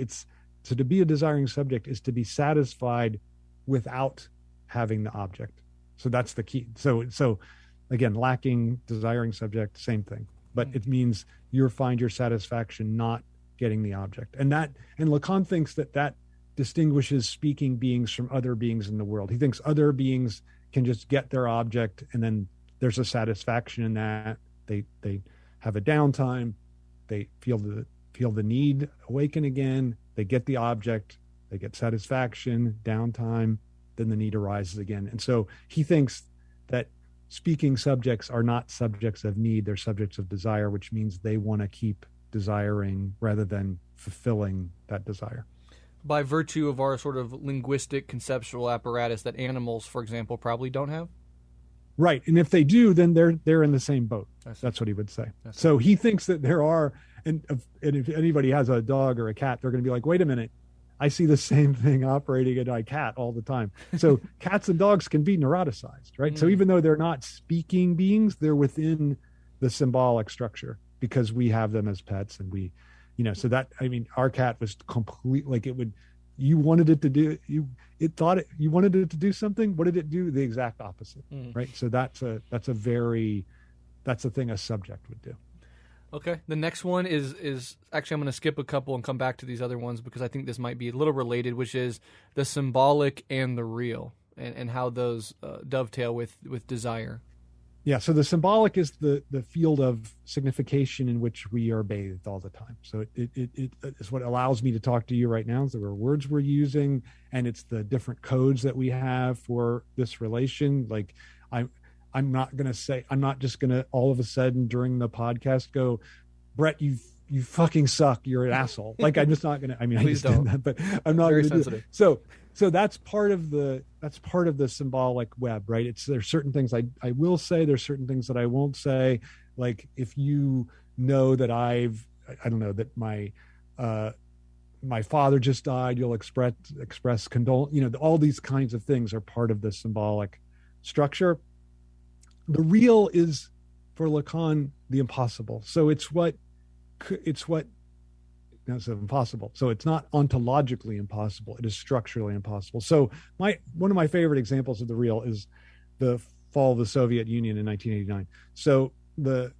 to be a desiring subject is to be satisfied without having the object. So that's the key. So again, lacking, desiring subject, same thing. But it means you find your satisfaction not getting the object. And Lacan thinks that distinguishes speaking beings from other beings in the world. He thinks other beings can just get their object, and then there's a satisfaction in that. They have a downtime, they feel the need awaken again, they get the object, they get satisfaction, downtime, then the need arises again. And so he thinks that speaking subjects are not subjects of need, they're subjects of desire, which means they want to keep desiring rather than fulfilling that desire. By virtue of our sort of linguistic conceptual apparatus that animals, for example, probably don't have? Right. And if they do, then they're in the same boat. That's what he would say. So he thinks that there are, and if anybody has a dog or a cat, they're going to be like, wait a minute, I see the same thing operating in my cat all the time. So cats and dogs can be neuroticized, right? So even though they're not speaking beings, they're within the symbolic structure because we have them as pets, and we, so that, I mean, our cat was complete, like you wanted it to do, you wanted it to do something. What did it do? The exact opposite, right? So that's a thing a subject would do. Okay. The next one is actually, I'm going to skip a couple and come back to these other ones because I think this might be a little related, which is the symbolic and the real, and how those dovetail with desire. Yeah, so the symbolic is the field of signification in which we are bathed all the time. So it is what allows me to talk to you right now. There are words we're using, and it's the different codes that we have for this relation. Like I'm not just gonna all of a sudden during the podcast go, Brett, you fucking suck. You're an asshole. Like I'm just not gonna. I mean, Please I just don't. did that, but I'm not Very gonna sensitive. do it. So that's part of the symbolic web, right? There's certain things I will say, there's certain things that I won't say. Like if you know that I don't know that my father just died, you'll express condolence. You know, all these kinds of things are part of the symbolic structure. The real is for Lacan the impossible. So it's impossible. So it's not ontologically impossible. It is structurally impossible. So one of my favorite examples of the real is the fall of the Soviet Union in 1989. So the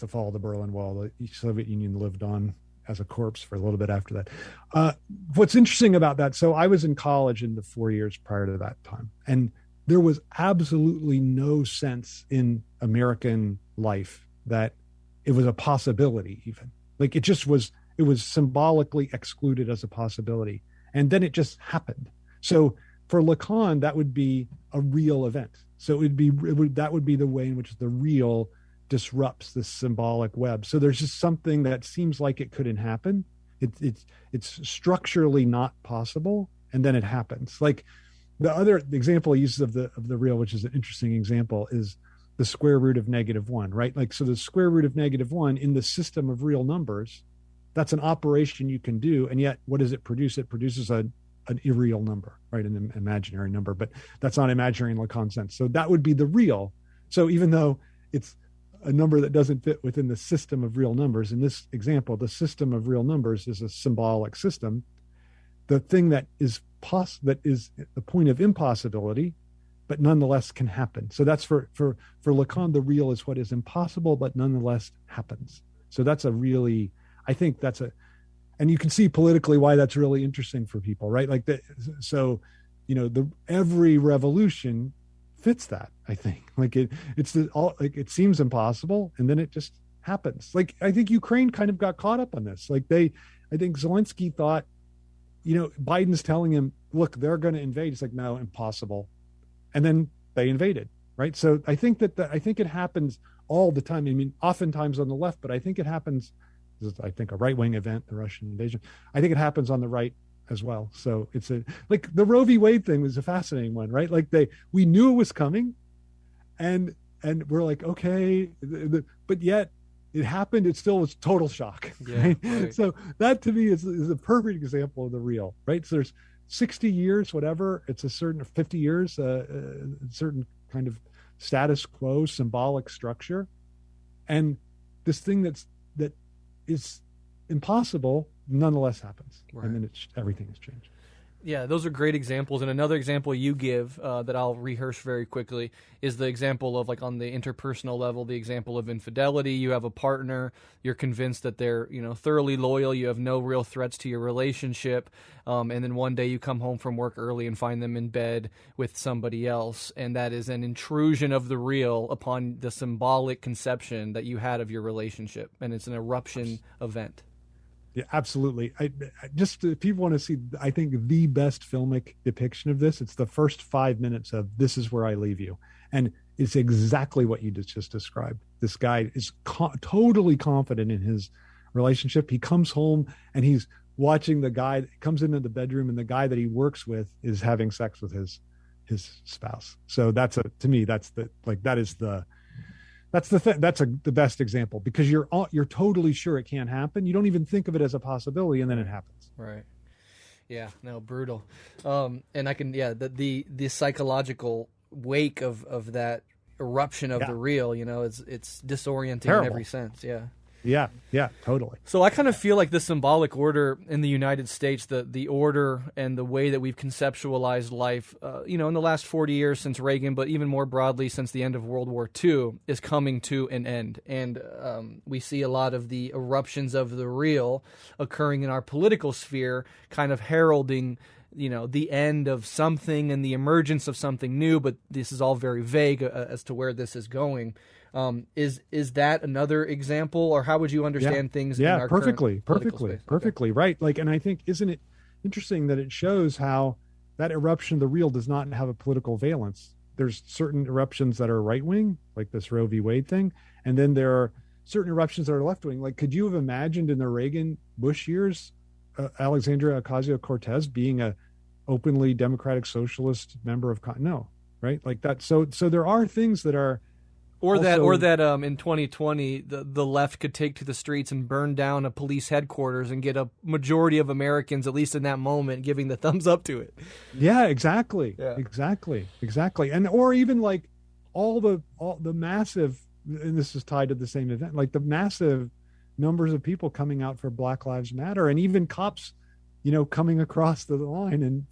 fall of the Berlin Wall. The Soviet Union lived on as a corpse for a little bit after that. What's interesting about that? So I was in college in the 4 years prior to that time, and there was absolutely no sense in American life that it was a possibility. Even like it was symbolically excluded as a possibility. And then it just happened. So for Lacan, that would be a real event. So that would be the way in which the real disrupts the symbolic web. So there's just something that seems like it couldn't happen. It's structurally not possible. And then it happens. Like the other example he uses of the real, which is an interesting example, is the square root of -1, right? Like, so the square root of -1 in the system of real numbers, that's an operation you can do. And yet what does it produce? It produces an irreal number, right? An imaginary number, but that's not imaginary in Lacan sense. So that would be the real. So even though it's a number that doesn't fit within the system of real numbers, in this example, the system of real numbers is a symbolic system. The thing that is the point of impossibility, but nonetheless can happen. So that's for Lacan, the real is what is impossible, but nonetheless happens. So that's I think and you can see politically why that's really interesting for people, right? Like so, every revolution fits that, I think. Like it seems impossible, and then it just happens. Like I think Ukraine kind of got caught up on this. Like I think Zelensky thought, Biden's telling him, look, they're going to invade. It's like, no, impossible. And then they invaded, right? So I think I think it happens all the time. I mean, oftentimes on the left, but I think it happens. I think a right-wing event, the Russian invasion. I think it happens on the right as well. So it's like the Roe v. Wade thing was a fascinating one, right? Like we knew it was coming, and we're like, okay, but yet it happened. It still was total shock. Yeah, right? So that to me is a perfect example of the real, right? So there's 60 years, whatever. It's a certain 50 years, a certain kind of status quo, symbolic structure, and this thing that is impossible nonetheless happens, right. And then everything has changed. Yeah, those are great examples. And another example you give that I'll rehearse very quickly is the example of, like, on the interpersonal level, the example of infidelity. You have a partner, you're convinced that they're, thoroughly loyal, you have no real threats to your relationship, and then one day you come home from work early and find them in bed with somebody else, and that is an intrusion of the real upon the symbolic conception that you had of your relationship, and it's an eruption event. Yeah, absolutely. I just, if people want to see, I think the best filmic depiction of this, it's the first 5 minutes of "This Is Where I Leave You," and it's exactly what you just described. This guy is totally confident in his relationship. He comes home and he's watching the guy, comes into the bedroom, and the guy that he works with is having sex with his spouse. So that's the best example, because you're totally sure it can't happen. You don't even think of it as a possibility, and then it happens. Right. Yeah. No, brutal. And I can, the psychological wake of that eruption of the real, it's disorienting. Terrible. In every sense. Yeah. Yeah, totally. So I kind of feel like the symbolic order in the United States, the order and the way that we've conceptualized life, in the last 40 years since Reagan, but even more broadly since the end of World War II, is coming to an end. And we see a lot of the eruptions of the real occurring in our political sphere, kind of heralding the end of something and the emergence of something new, but this is all very vague as to where this is going. Is that another example, or how would you understand things? Yeah, in our perfectly Okay. right. Like, and I think, isn't it interesting that it shows how that eruption of the real does not have a political valence? There's certain eruptions that are right wing, like this Roe v. Wade thing, and then there are certain eruptions that are left wing. Like, could you have imagined in the Reagan Bush years, Alexandria Ocasio-Cortez being a openly democratic socialist member of no, right? Like that. So there are things that are. Or that in 2020, the left could take to the streets and burn down a police headquarters and get a majority of Americans, at least in that moment, giving the thumbs up to it. Yeah, exactly. Exactly. And, or even like all the massive, and this is tied to the same event, like the massive numbers of people coming out for Black Lives Matter, and even cops, coming across the line and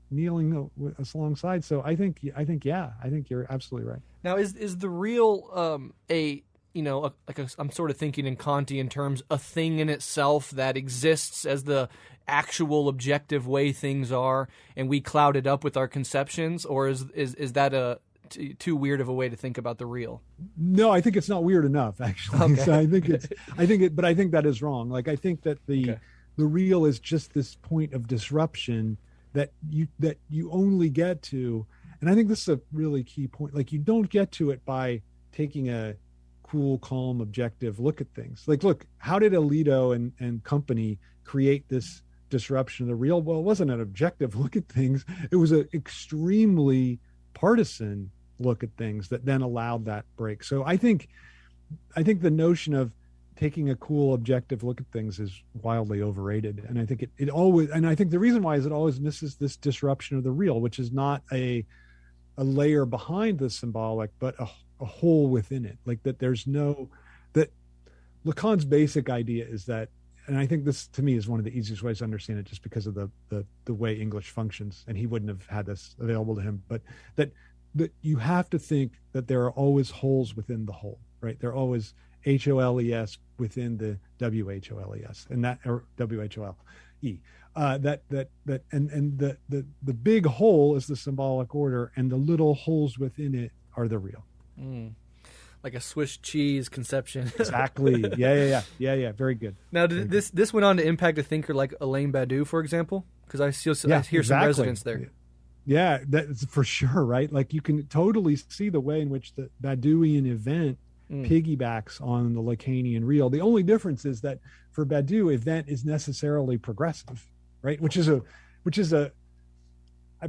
kneeling us alongside. So I think you're absolutely right. Now, is the real I'm sort of thinking in Kantian terms, a thing in itself that exists as the actual objective way things are, and we cloud it up with our conceptions, or is that too weird of a way to think about the real? No, I think it's not weird enough, actually. Okay. So but I think that is wrong. Like, I think that the real is just this point of disruption that you only get to. And I think this is a really key point. Like, you don't get to it by taking a cool, calm, objective look at things. Like, look, how did Alito and company create this disruption of the real? Well, it wasn't an objective look at things. It was an extremely partisan look at things that then allowed that break. So I think the notion of taking a cool, objective look at things is wildly overrated. And I think it always, and I think the reason why is it always misses this disruption of the real, which is not a layer behind the symbolic, but a hole within it. Like that that Lacan's basic idea is that, and I think this to me is one of the easiest ways to understand it just because of the way English functions, and he wouldn't have had this available to him, but that you have to think that there are always holes within the whole, right? There are always HOLES within the WHOLES, and that, or WHOLE. That the big hole is the symbolic order, and the little holes within it are the real. Like a Swiss cheese conception. Exactly. Yeah. Very good. Now, did this went on to impact a thinker like Alain Badiou, for example? Because I hear some resonance there. Yeah, that's for sure, right? Like, you can totally see the way in which the Badiouian event piggybacks on the Lacanian real. The only difference is that for Badiou, event is necessarily progressive, right? Which is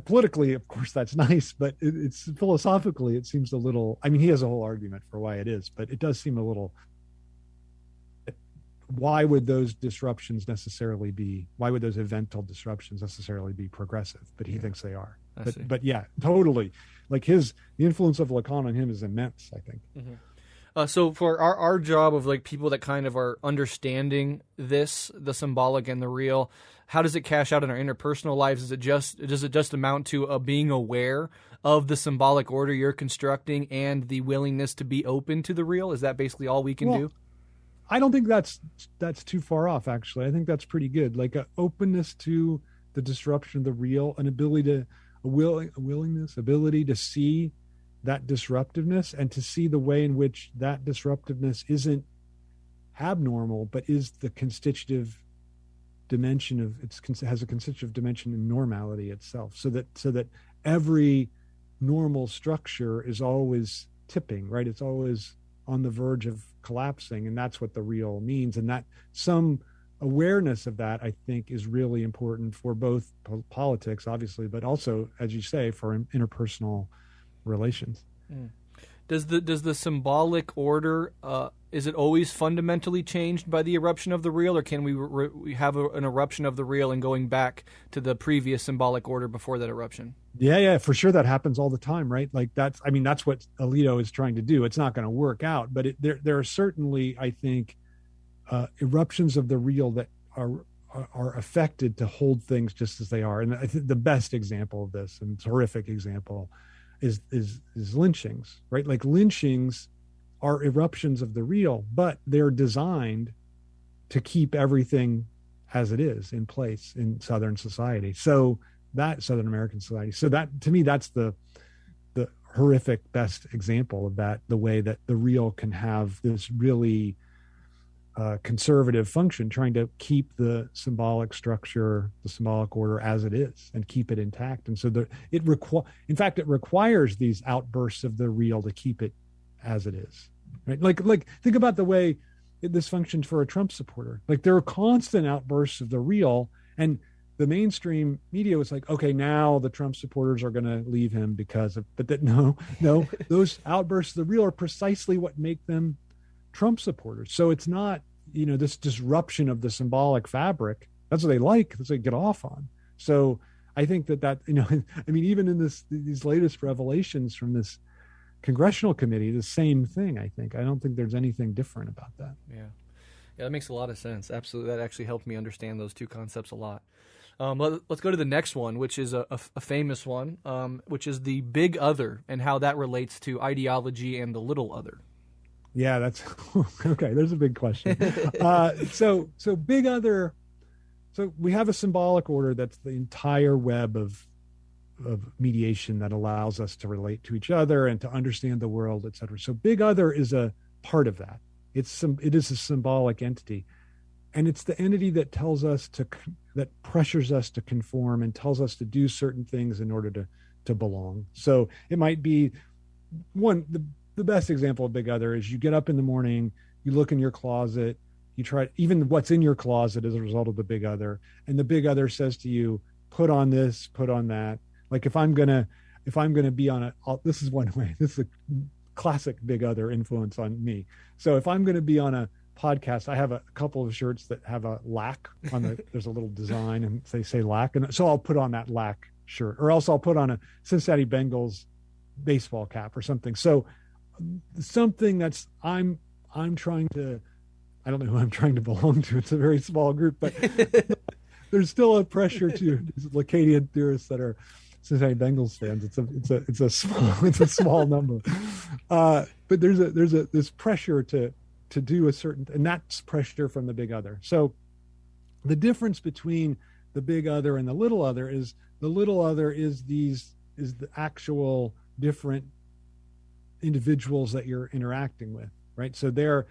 politically, of course, that's nice, but it's philosophically, it seems a little, I mean, he has a whole argument for why it is, but it does seem a little, why would those evental disruptions necessarily be progressive? But he thinks they are. But yeah, totally. Like, the influence of Lacan on him is immense, I think. Mm-hmm. So for our job of like people that kind of are understanding this, the symbolic and the real, how does it cash out in our interpersonal lives? Does it just amount to being aware of the symbolic order you're constructing and the willingness to be open to the real? Is that basically all we can do? I don't think that's too far off, actually. I think that's pretty good. Like, an openness to the disruption of the real, an ability to see that disruptiveness, and to see the way in which that disruptiveness isn't abnormal, but is the constitutive dimension of has a constitutive dimension in normality itself, so that every normal structure is always tipping, right? It's always on the verge of collapsing, and that's what the real means. And that some awareness of that, I think, is really important for both politics, obviously, but also, as you say, for interpersonal relations. Does the symbolic order is it always fundamentally changed by the eruption of the real, or can we have an eruption of the real and going back to the previous symbolic order before that eruption? Yeah, for sure, that happens all the time, right? Like, that's what Alito is trying to do. It's not going to work out, but there are certainly, I think, eruptions of the real that are affected to hold things just as they are. And I think the best example of this, and horrific example, is lynchings, right? Like lynchings are eruptions of the real, but they're designed to keep everything as it is in place in Southern society. So that Southern American society. So that, to me, that's the horrific best example of that, the way that the real can have this really conservative function, trying to keep the symbolic structure, the symbolic order as it is, and keep it intact. And so it requires these outbursts of the real to keep it as it is, right? Like think about the way this functions for a Trump supporter. Like there are constant outbursts of the real, and the mainstream media was like, okay, now the Trump supporters are going to leave him because of, but that no, those outbursts of the real are precisely what make them Trump supporters. So it's not, this disruption of the symbolic fabric. That's what they like. That's what they get off on. So I think that, I mean, even in these latest revelations from this congressional committee, the same thing, I think. I don't think there's anything different about that. Yeah, that makes a lot of sense. Absolutely. That actually helped me understand those two concepts a lot. Let's go to the next one, which is a famous one, which is the big other and how that relates to ideology and the little other. Yeah, that's okay. There's a big question. So big other. So we have a symbolic order that's the entire web of mediation that allows us to relate to each other and to understand the world, et cetera. So big other is a part of that. It is a symbolic entity, and it's the entity that tells us that pressures us to conform and tells us to do certain things in order to belong. So it might be the best example of big other is you get up in the morning, you look in your closet, you try even what's in your closet as a result of the big other, and the big other says to you, put on this, put on that. Like if I'm gonna be on this is one way. This is a classic big other influence on me. So if I'm gonna be on a podcast, I have a couple of shirts that have a lac on there's a little design and they say lac, and so I'll put on that lac shirt, or else I'll put on a Cincinnati Bengals baseball cap or something. So something that's I'm trying to, I don't know who I'm trying to belong to. It's a very small group, but there's still a pressure to these Lacanian theorists that are Cincinnati Bengals fans. It's a small number, but there's this pressure to do a certain, and that's pressure from the big other. So the difference between the big other and the little other is the little other is the actual different individuals that you're interacting with, right? So they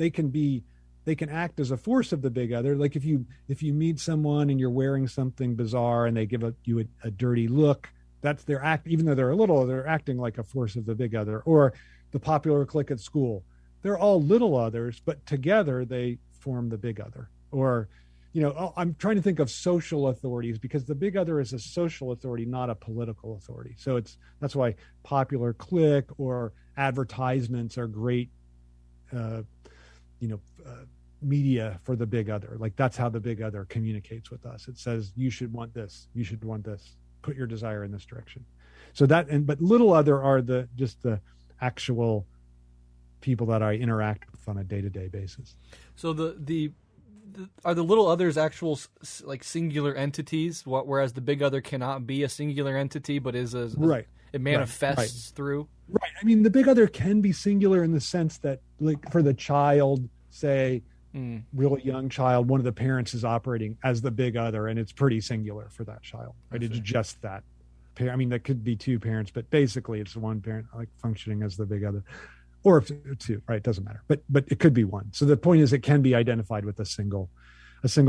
can act as a force of the big other. Like if you meet someone and you're wearing something bizarre and they give you a dirty look, that's their act. Even though they're a little, they're acting like a force of the big other. Or the popular clique at school, they're all little others, but together they form the big other. Or, I'm trying to think of social authorities, because the big other is a social authority, not a political authority. So that's why popular clique or advertisements are great, media for the big other. Like that's how the big other communicates with us. It says, you should want this, you should want this, put your desire in this direction. So but little other are just the actual people that I interact with on a day-to-day basis. So are the little others actual like singular entities, whereas the big other cannot be a singular entity, but is right. It manifests through. Right. I mean, the big other can be singular in the sense that, like, for the child, say, really young child, one of the parents is operating as the big other, and it's pretty singular for that child. Right. It's just that. I mean, that could be two parents, but basically it's one parent like functioning as the big other. Or two, right? It doesn't matter, but it could be one. So the point is, it can be identified with a single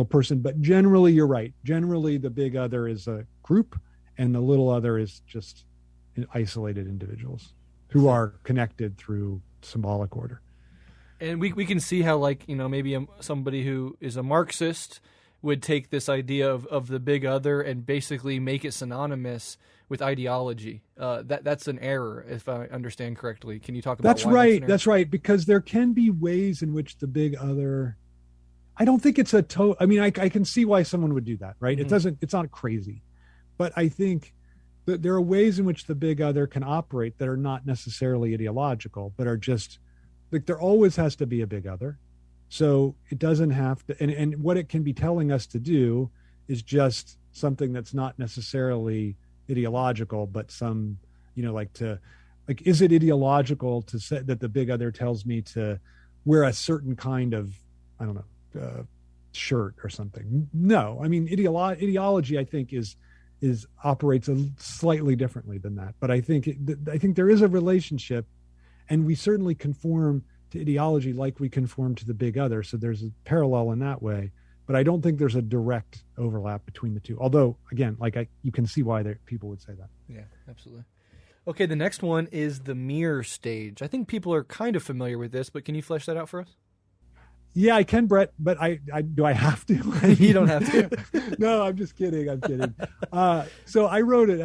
person. But generally, you're right. Generally, the big other is a group, and the little other is just isolated individuals who are connected through symbolic order. And we can see how, like, maybe somebody who is a Marxist would take this idea of the big other and basically make it synonymous with ideology. That's an error, if I understand correctly. Can you talk about that's right? That's right, because there can be ways in which the big other. I don't think it's I mean, I can see why someone would do that, right? Mm-hmm. It's not crazy, but I think that there are ways in which the big other can operate that are not necessarily ideological, but are just like there always has to be a big other. So it doesn't have to, and what it can be telling us to do is just something that's not necessarily ideological, but some, is it ideological to say that the big other tells me to wear a certain kind of, I don't know, shirt or something? No, I mean, ideology, I think is operates slightly differently than that. But I think there is a relationship, and we certainly conform to ideology like we conform to the big other. So there's a parallel in that way, but I don't think there's a direct overlap between the two. Although, again, you can see why people would say that. Yeah, absolutely. Okay, the next one is the mirror stage. I think people are kind of familiar with this, but can you flesh that out for us? Yeah, I can, Brett, but I do I have to? You don't have to. No, I'm just kidding. I'm kidding. So I wrote it.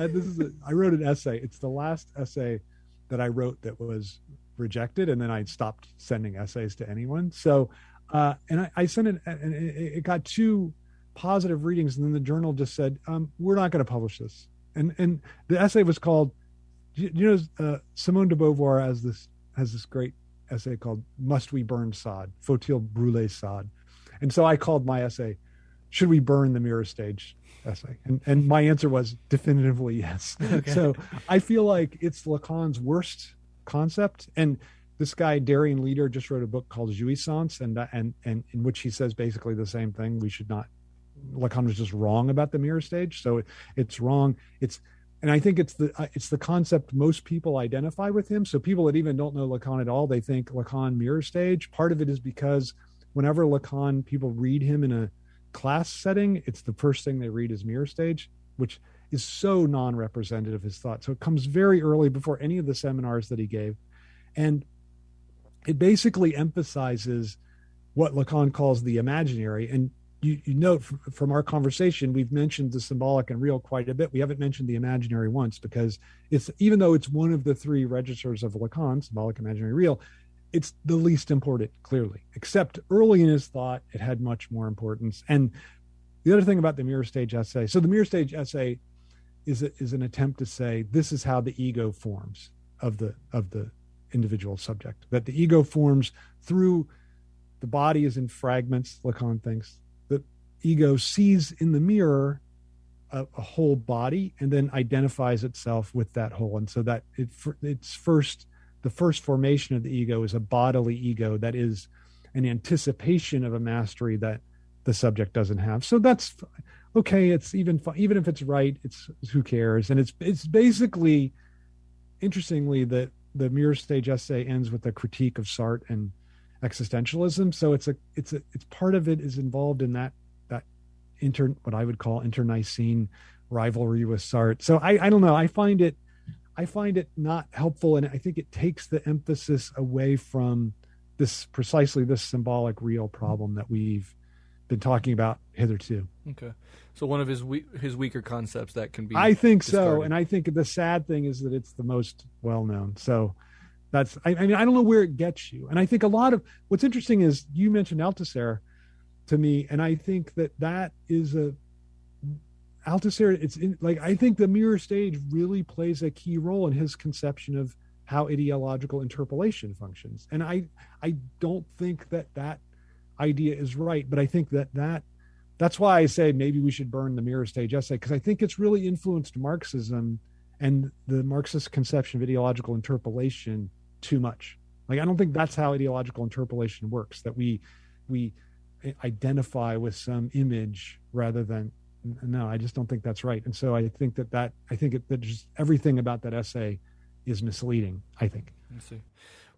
I wrote an essay. It's the last essay that I wrote that was rejected, and then I stopped sending essays to anyone. So, and I sent it, and it got 2 positive readings, and then the journal just said, "We're not going to publish this." And the essay was called, Simone de Beauvoir has this great essay called "Must We Burn Sod?" Faut-il brûler Sod? And so I called my essay, "Should we burn the mirror stage?" essay. And my answer was definitively yes. Okay. So I feel like it's Lacan's worst concept. And this guy, Darian Leader, just wrote a book called Jouissance, and in which he says basically the same thing. We should not, Lacan was just wrong about the mirror stage. So it's wrong. And I think it's the concept most people identify with him. So people that even don't know Lacan at all, they think Lacan mirror stage. Part of it is because whenever Lacan, people read him in a class setting, it's the first thing they read is mirror stage, which is so non-representative of his thought. So it comes very early, before any of the seminars that he gave. And it basically emphasizes what Lacan calls the imaginary. And you note from our conversation, we've mentioned the symbolic and real quite a bit. We haven't mentioned the imaginary once, because even though it's one of the 3 registers of Lacan, symbolic, imaginary, real, it's the least important, clearly, except early in his thought, it had much more importance. And the other thing about the mirror stage essay, so the mirror stage essay is an attempt to say, this is how the ego forms of the individual subject, that the ego forms through the body is in fragments, Lacan thinks. The ego sees in the mirror a whole body and then identifies itself with that whole. And so that the first formation of the ego is a bodily ego that is an anticipation of a mastery that the subject doesn't have. So that's okay. It's even if it's right, it's who cares? And it's basically, interestingly, that the mirror stage essay ends with a critique of Sartre and existentialism. So it's part of it is involved in that what I would call internecine rivalry with Sartre. So I don't know. I find it not helpful, and I think it takes the emphasis away from precisely this symbolic real problem that we've been talking about hitherto. Okay, so one of his weaker concepts that can be. I think discarded. So, and I think the sad thing is that it's the most well known. So that's I mean I don't know where it gets you, and I think a lot of what's interesting is you mentioned Althusser to me, and I think that is Althusser, I think the mirror stage really plays a key role in his conception of how ideological interpolation functions. And I don't think that idea is right, but I think that's why I say maybe we should burn the mirror stage essay, because I think it's really influenced Marxism and the Marxist conception of ideological interpolation too much. I don't think that's how ideological interpolation works, that we identify with some image rather than. No, I just don't think that's right. And so I think that just everything about that essay is misleading, I think. I see.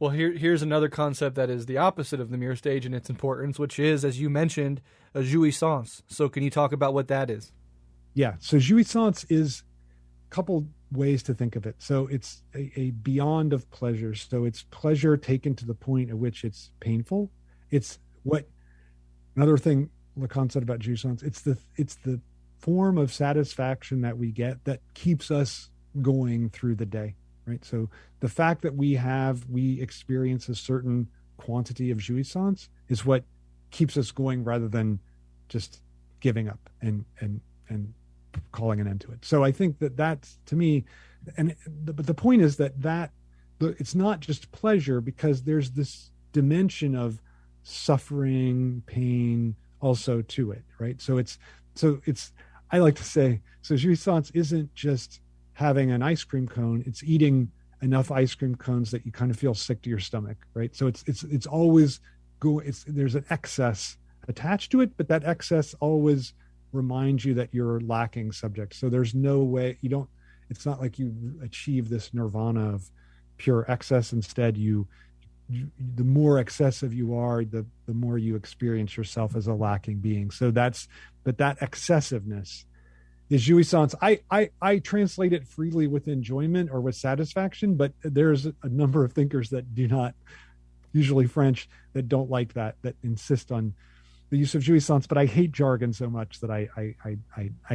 Well, here's another concept that is the opposite of the mirror stage in its importance, which is, as you mentioned, a jouissance. So can you talk about what that is? Yeah. So jouissance is a couple ways to think of it. So it's a beyond of pleasure. So it's pleasure taken to the point at which it's painful. It's another thing Lacan said about jouissance. It's the form of satisfaction that we get that keeps us going through the day, right? So the fact that we experience a certain quantity of jouissance is what keeps us going, rather than just giving up and calling an end to it. So I think that's, to me, but the point is that it's not just pleasure, because there's this dimension of suffering, pain also to it, right? So it's I like to say, so jouissance isn't just having an ice cream cone, it's eating enough ice cream cones that you kind of feel sick to your stomach, right? So it's always there's an excess attached to it, but that excess always reminds you that you're lacking subject. So there's no way it's not like you achieve this nirvana of pure excess. Instead, the more excessive you are, the more you experience yourself as a lacking being. So that excessiveness is jouissance. I translate it freely with enjoyment or with satisfaction, but there's a number of thinkers that do not, usually French, that don't like that insist on the use of jouissance. But I hate jargon so much that I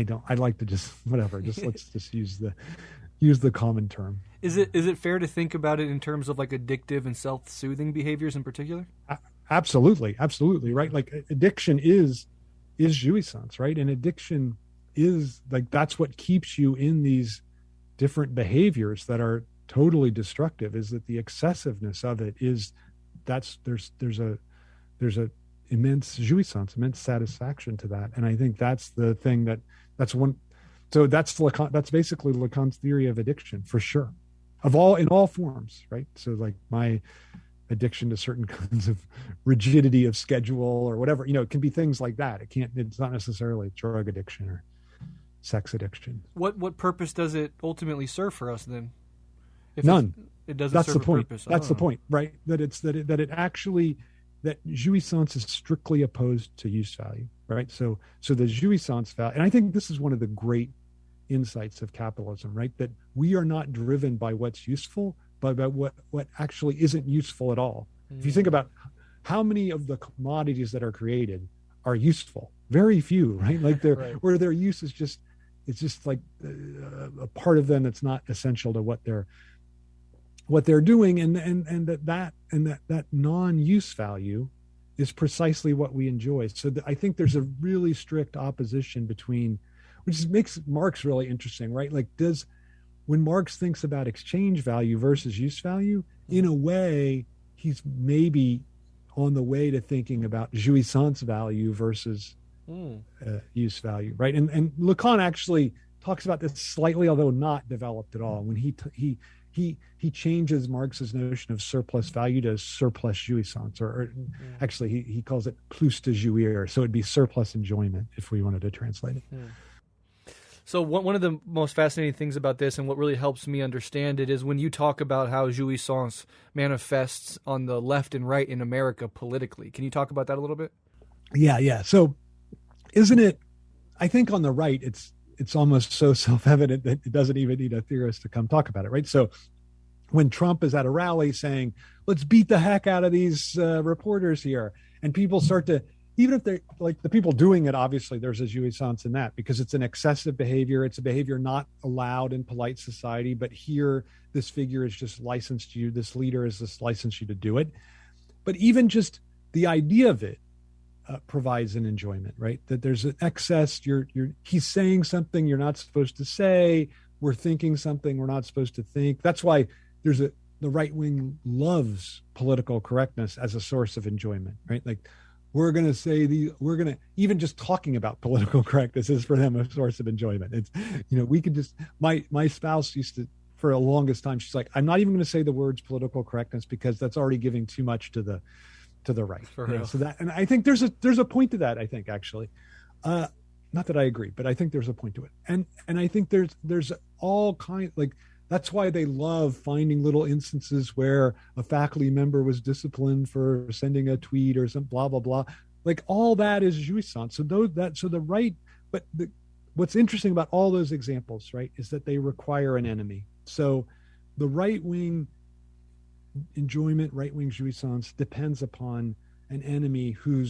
don't. I like to just whatever. Let's just use the common term. Is it fair to think about it in terms of like addictive and self-soothing behaviors in particular? Absolutely, right. Like addiction is jouissance, right? And addiction is like, that's what keeps you in these different behaviors that are totally destructive, is that the excessiveness of it is there's a immense jouissance, immense satisfaction to that. And I think that's the thing that's Lacan, that's basically Lacan's theory of addiction, for sure, in all forms, right? So like my addiction to certain kinds of rigidity of schedule or whatever, it can be things like that. It's not necessarily drug addiction or sex addiction. What purpose does it ultimately serve for us then? None. It doesn't That's serve the point. a purpose. That's the point, right? That jouissance is strictly opposed to use value, right? So the jouissance value, and I think this is one of the great insights of capitalism, right? That we are not driven by what's useful, but by what actually isn't useful at all. If you think about how many of the commodities that are created are useful, very few, right? Like where their use is just, it's just like a part of them that's not essential to what they're doing, and that non-use value is precisely what we enjoy. So I think there's a really strict opposition between, which makes Marx really interesting, right? Like when Marx thinks about exchange value versus use value, in a way, he's maybe on the way to thinking about jouissance value versus use value, right? And Lacan actually talks about this slightly, although not developed at all, when he changes Marx's notion of surplus value to surplus jouissance, or actually he calls it plus de jouir, so it'd be surplus enjoyment if we wanted to translate it. So one of the most fascinating things about this, and what really helps me understand it, is when you talk about how jouissance manifests on the left and right in America politically. Can you talk about that a little bit? Yeah. So isn't it, I think on the right, it's almost so self-evident that it doesn't even need a theorist to come talk about it, right? So when Trump is at a rally saying, let's beat the heck out of these reporters here, and people start to, even if they're like the people doing it, obviously there's a jouissance in that, because it's an excessive behavior. It's a behavior not allowed in polite society, but here this figure is just licensed you, this leader is just licensed you to do it. But even just the idea of it provides an enjoyment, right? That there's an excess, he's saying something you're not supposed to say, we're thinking something we're not supposed to think. That's why the right wing loves political correctness as a source of enjoyment, right? Like, we're going to say even just talking about political correctness is for them a source of enjoyment. It's, we could just, my spouse used to, for the longest time, she's like, I'm not even going to say the words political correctness because that's already giving too much to the right. So that, and I think there's a point to that, I think, actually, not that I agree, but I think there's a point to it. And I think there's all kinds, like, that's why they love finding little instances where a faculty member was disciplined for sending a tweet or some blah, blah, blah. Like, all that is jouissance. So the right, but what's interesting about all those examples, right, is that they require an enemy. So the right wing enjoyment, right wing jouissance depends upon an enemy who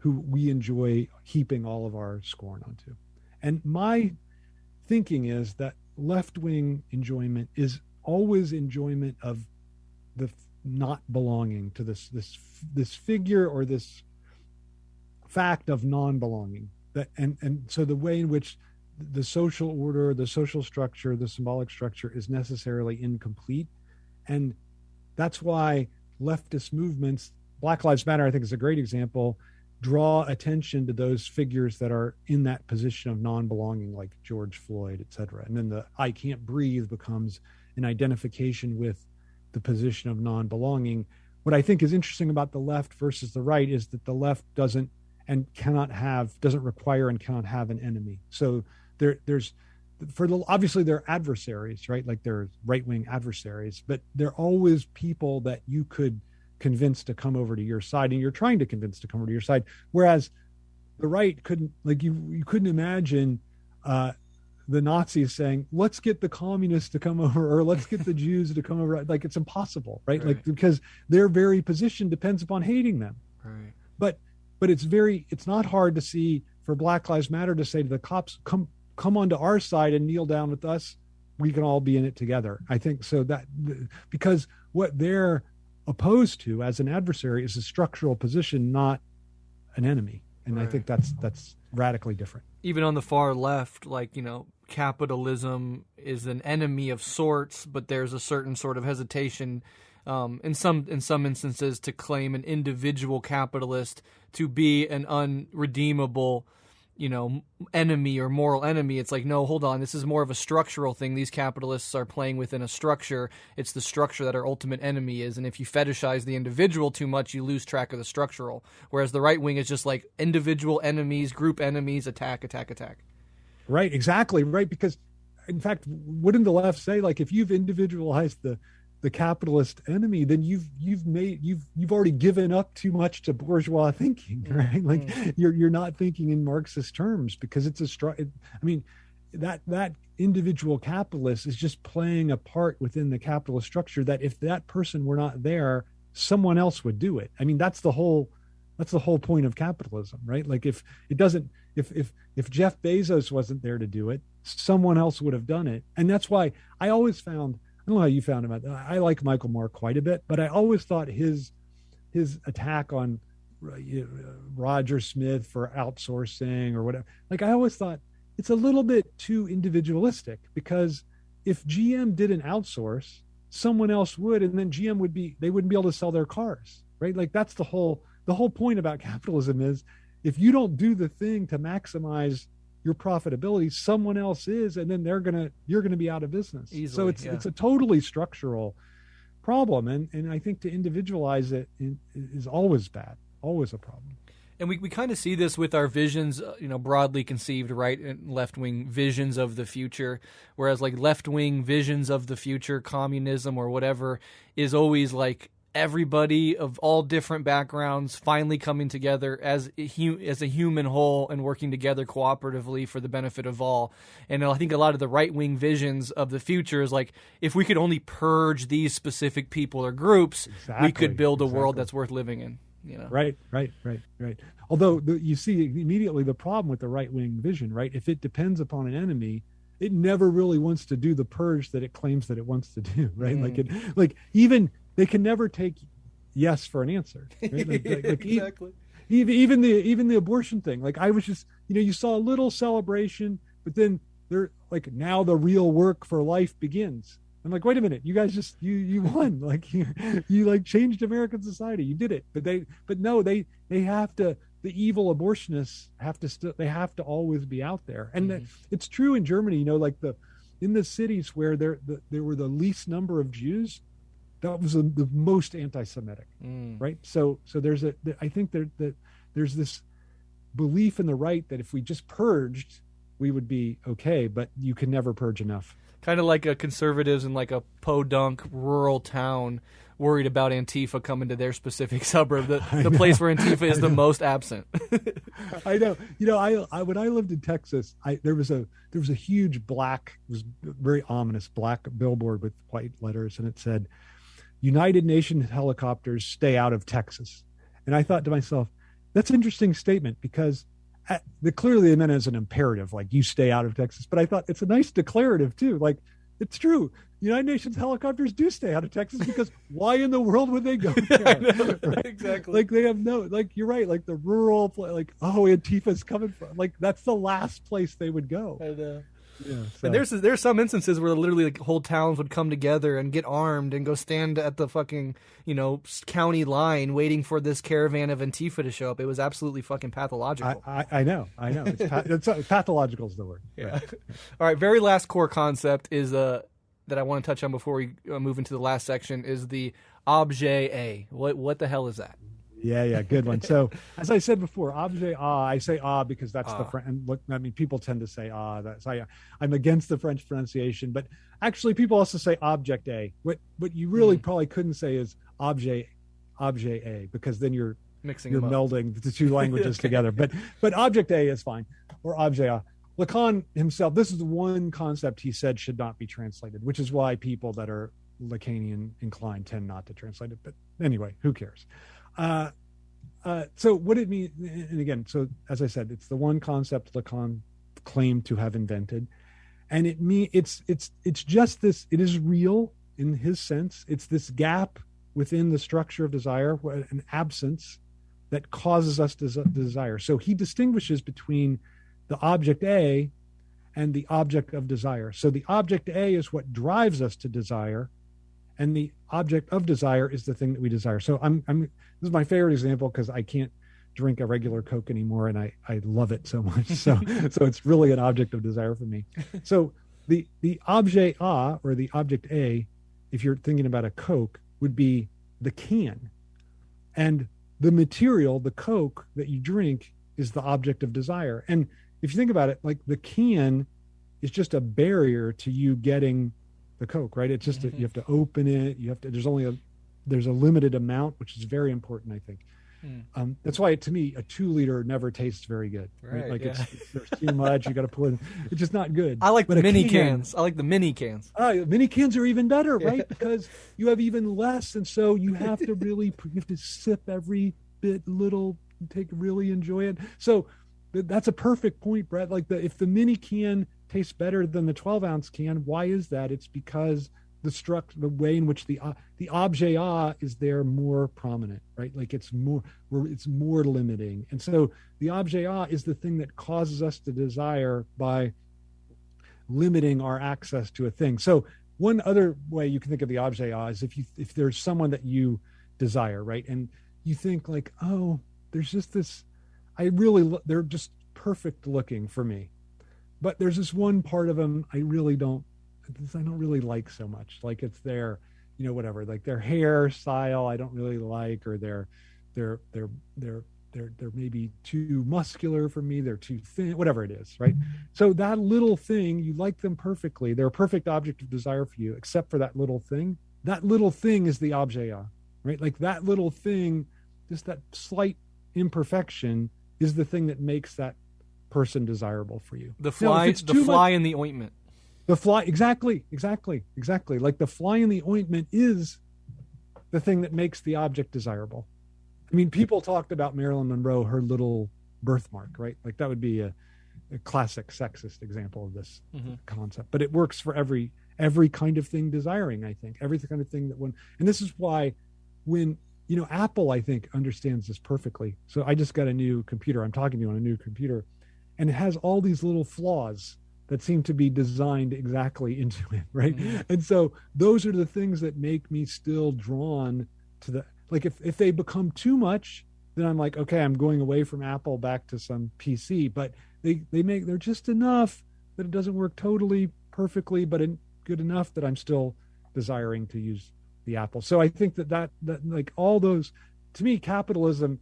we enjoy heaping all of our scorn onto. And my thinking is that left-wing enjoyment is always enjoyment of the not belonging to this figure or this fact of non-belonging. That and so the way in which the social order, the social structure, the symbolic structure is necessarily incomplete, and that's why leftist movements, Black Lives Matter, I think, is a great example. Draw attention to those figures that are in that position of non-belonging, like George Floyd, et cetera. And then the I can't breathe becomes an identification with the position of non-belonging. What I think is interesting about the left versus the right is that the left doesn't require and cannot have an enemy. So obviously they're adversaries, right? Like they're right-wing adversaries, but they're always people that you could convince to come over to your side, and you're trying to convince to come over to your side. Whereas the right couldn't, like you couldn't imagine the Nazis saying, let's get the communists to come over, or let's get the Jews to come over. Like it's impossible, right? Like, because their very position depends upon hating them. Right. But it's not hard to see for Black Lives Matter to say to the cops, come onto our side and kneel down with us. We can all be in it together. I think so, that because what they're opposed to as an adversary is a structural position, not an enemy. And I think that's radically different. Even on the far left, like, capitalism is an enemy of sorts, but there's a certain sort of hesitation in some instances to claim an individual capitalist to be an unredeemable enemy or moral enemy. It's like, no, hold on, this is more of a structural thing. These capitalists are playing within a structure. It's the structure that our ultimate enemy is, and if you fetishize the individual too much, you lose track of the structural. Whereas the right wing is just like individual enemies, group enemies, attack. Right, exactly, right, because in fact, wouldn't the left say, like, if you've individualized the capitalist enemy, then you've already given up too much to bourgeois thinking, right? Like you're not thinking in Marxist terms, because it's that individual capitalist is just playing a part within the capitalist structure that if that person were not there, someone else would do it. I mean, that's the whole point of capitalism, right? Like if Jeff Bezos wasn't there to do it, someone else would have done it. And that's why I always found, I don't know how you found him. I like Michael Moore quite a bit, but I always thought his attack on Roger Smith for outsourcing or whatever, like I always thought it's a little bit too individualistic, because if GM didn't outsource, someone else would, and then they wouldn't be able to sell their cars, right? Like that's the whole point about capitalism is if you don't do the thing to maximize your profitability, someone else is, and then you're gonna be out of business. Easily, so it's a totally structural problem, and I think to individualize it is always bad, always a problem. And we kind of see this with our visions, broadly conceived right and left-wing visions of the future, whereas like left-wing visions of the future, communism or whatever, is always like everybody of all different backgrounds finally coming together as a human whole and working together cooperatively for the benefit of all. And I think a lot of the right-wing visions of the future is like, if we could only purge these specific people or groups, we could build a world that's worth living in. Right. Although you see immediately the problem with the right-wing vision, right? If it depends upon an enemy, it never really wants to do the purge that it claims that it wants to do, right? Like even they can never take yes for an answer, right? Like exactly. Even the abortion thing. Like I was just, you saw a little celebration, but then they're like, now the real work for life begins. I'm like, wait a minute, you guys just you won. Like you like changed American society. You did it. But no, they have to. The evil abortionists have to always be out there. And it's true in Germany. Like in the cities where there were the least number of Jews, that was the most anti-Semitic, right? So I think there's this belief in the right that if we just purged, we would be okay, but you can never purge enough. Kind of like conservatives in like a podunk rural town worried about Antifa coming to their specific suburb, the place where Antifa is the most absent. I know. I when I lived in Texas, there was a huge black, it was very ominous black billboard with white letters, and it said, "United Nations helicopters stay out of Texas." And I thought to myself, that's an interesting statement, because clearly they meant as an imperative, like you stay out of Texas. But I thought it's a nice declarative too. Like it's true. United Nations helicopters do stay out of Texas, because why in the world would they go there? Right? Exactly. Like they have you're right. Like the rural, Antifa's coming from. Like that's the last place they would go. I know. Yeah, and there's some instances where literally like whole towns would come together and get armed and go stand at the fucking county line waiting for this caravan of Antifa to show up. It was absolutely fucking pathological. I know. It's pathological is the word. Yeah. Right. All right. Very last core concept is that I want to touch on before we move into the last section is the objet A. What the hell is that? Yeah, good one. So, as I said before, objet I say because that's the French. And look, I mean, people tend to say That's I'm against the French pronunciation, but actually, people also say object A. What you really probably couldn't say is objet A, because then you're melding the two languages together. But object A is fine, or objet A. Lacan himself, this is the one concept he said should not be translated, which is why people that are Lacanian inclined tend not to translate it. But anyway, who cares? So what it means, and again, so as I said, it's the one concept Lacan claimed to have invented, and it's just this. It is real in his sense. It's this gap within the structure of desire, an absence that causes us to desire. So he distinguishes between the object A and the object of desire. So the object A is what drives us to desire, and the object of desire is the thing that we desire. So this is my favorite example because I can't drink a regular Coke anymore, and I love it so much. So it's really an object of desire for me. So the objet A, or the object A, if you're thinking about a Coke, would be the can, and the material, the Coke that you drink, is the object of desire. And if you think about it, like the can is just a barrier to you getting the Coke, right? It's just you have to open it. You have to. There's a limited amount, which is very important, I think. That's why, to me, a 2-liter never tastes very good. Right? Like there's too much. You got to put it. It's just not good. I like the mini cans. I like the mini cans. Mini cans are even better, right? Because you have even less, and so you have to really sip every bit, really enjoy it. So that's a perfect point, Brett. Like if the mini can tastes better than the 12-ounce can, why is that? It's because the way in which the objet A is there more prominent, right? Like it's more limiting. And so the objet A is the thing that causes us to desire by limiting our access to a thing. So one other way you can think of the objet A is if there's someone that you desire, right? And you think like, oh, there's just this, they're just perfect looking for me. But there's this one part of them I don't really like so much. Like it's their, whatever, like their hairstyle I don't really like, or they're maybe too muscular for me. They're too thin, whatever it is, right? So that little thing, you like them perfectly. They're a perfect object of desire for you, except for that little thing. That little thing is the objet A, right? Like that little thing, just that slight imperfection is the thing that makes that person desirable for you. The fly in the ointment. The fly, exactly. Like the fly in the ointment is the thing that makes the object desirable. I mean, people talked about Marilyn Monroe, her little birthmark, right? Like that would be a classic sexist example of this concept. But it works for every kind of thing desiring, I think. Every kind of thing and this is why when, Apple, I think, understands this perfectly. So I just got a new computer. I'm talking to you on a new computer. And it has all these little flaws that seem to be designed exactly into it, right? And so those are the things that make me still drawn to like if they become too much, then I'm like, okay, I'm going away from Apple back to some PC. But they're just enough that it doesn't work totally perfectly, but good enough that I'm still desiring to use the Apple. So I think that like all those, to me, capitalism,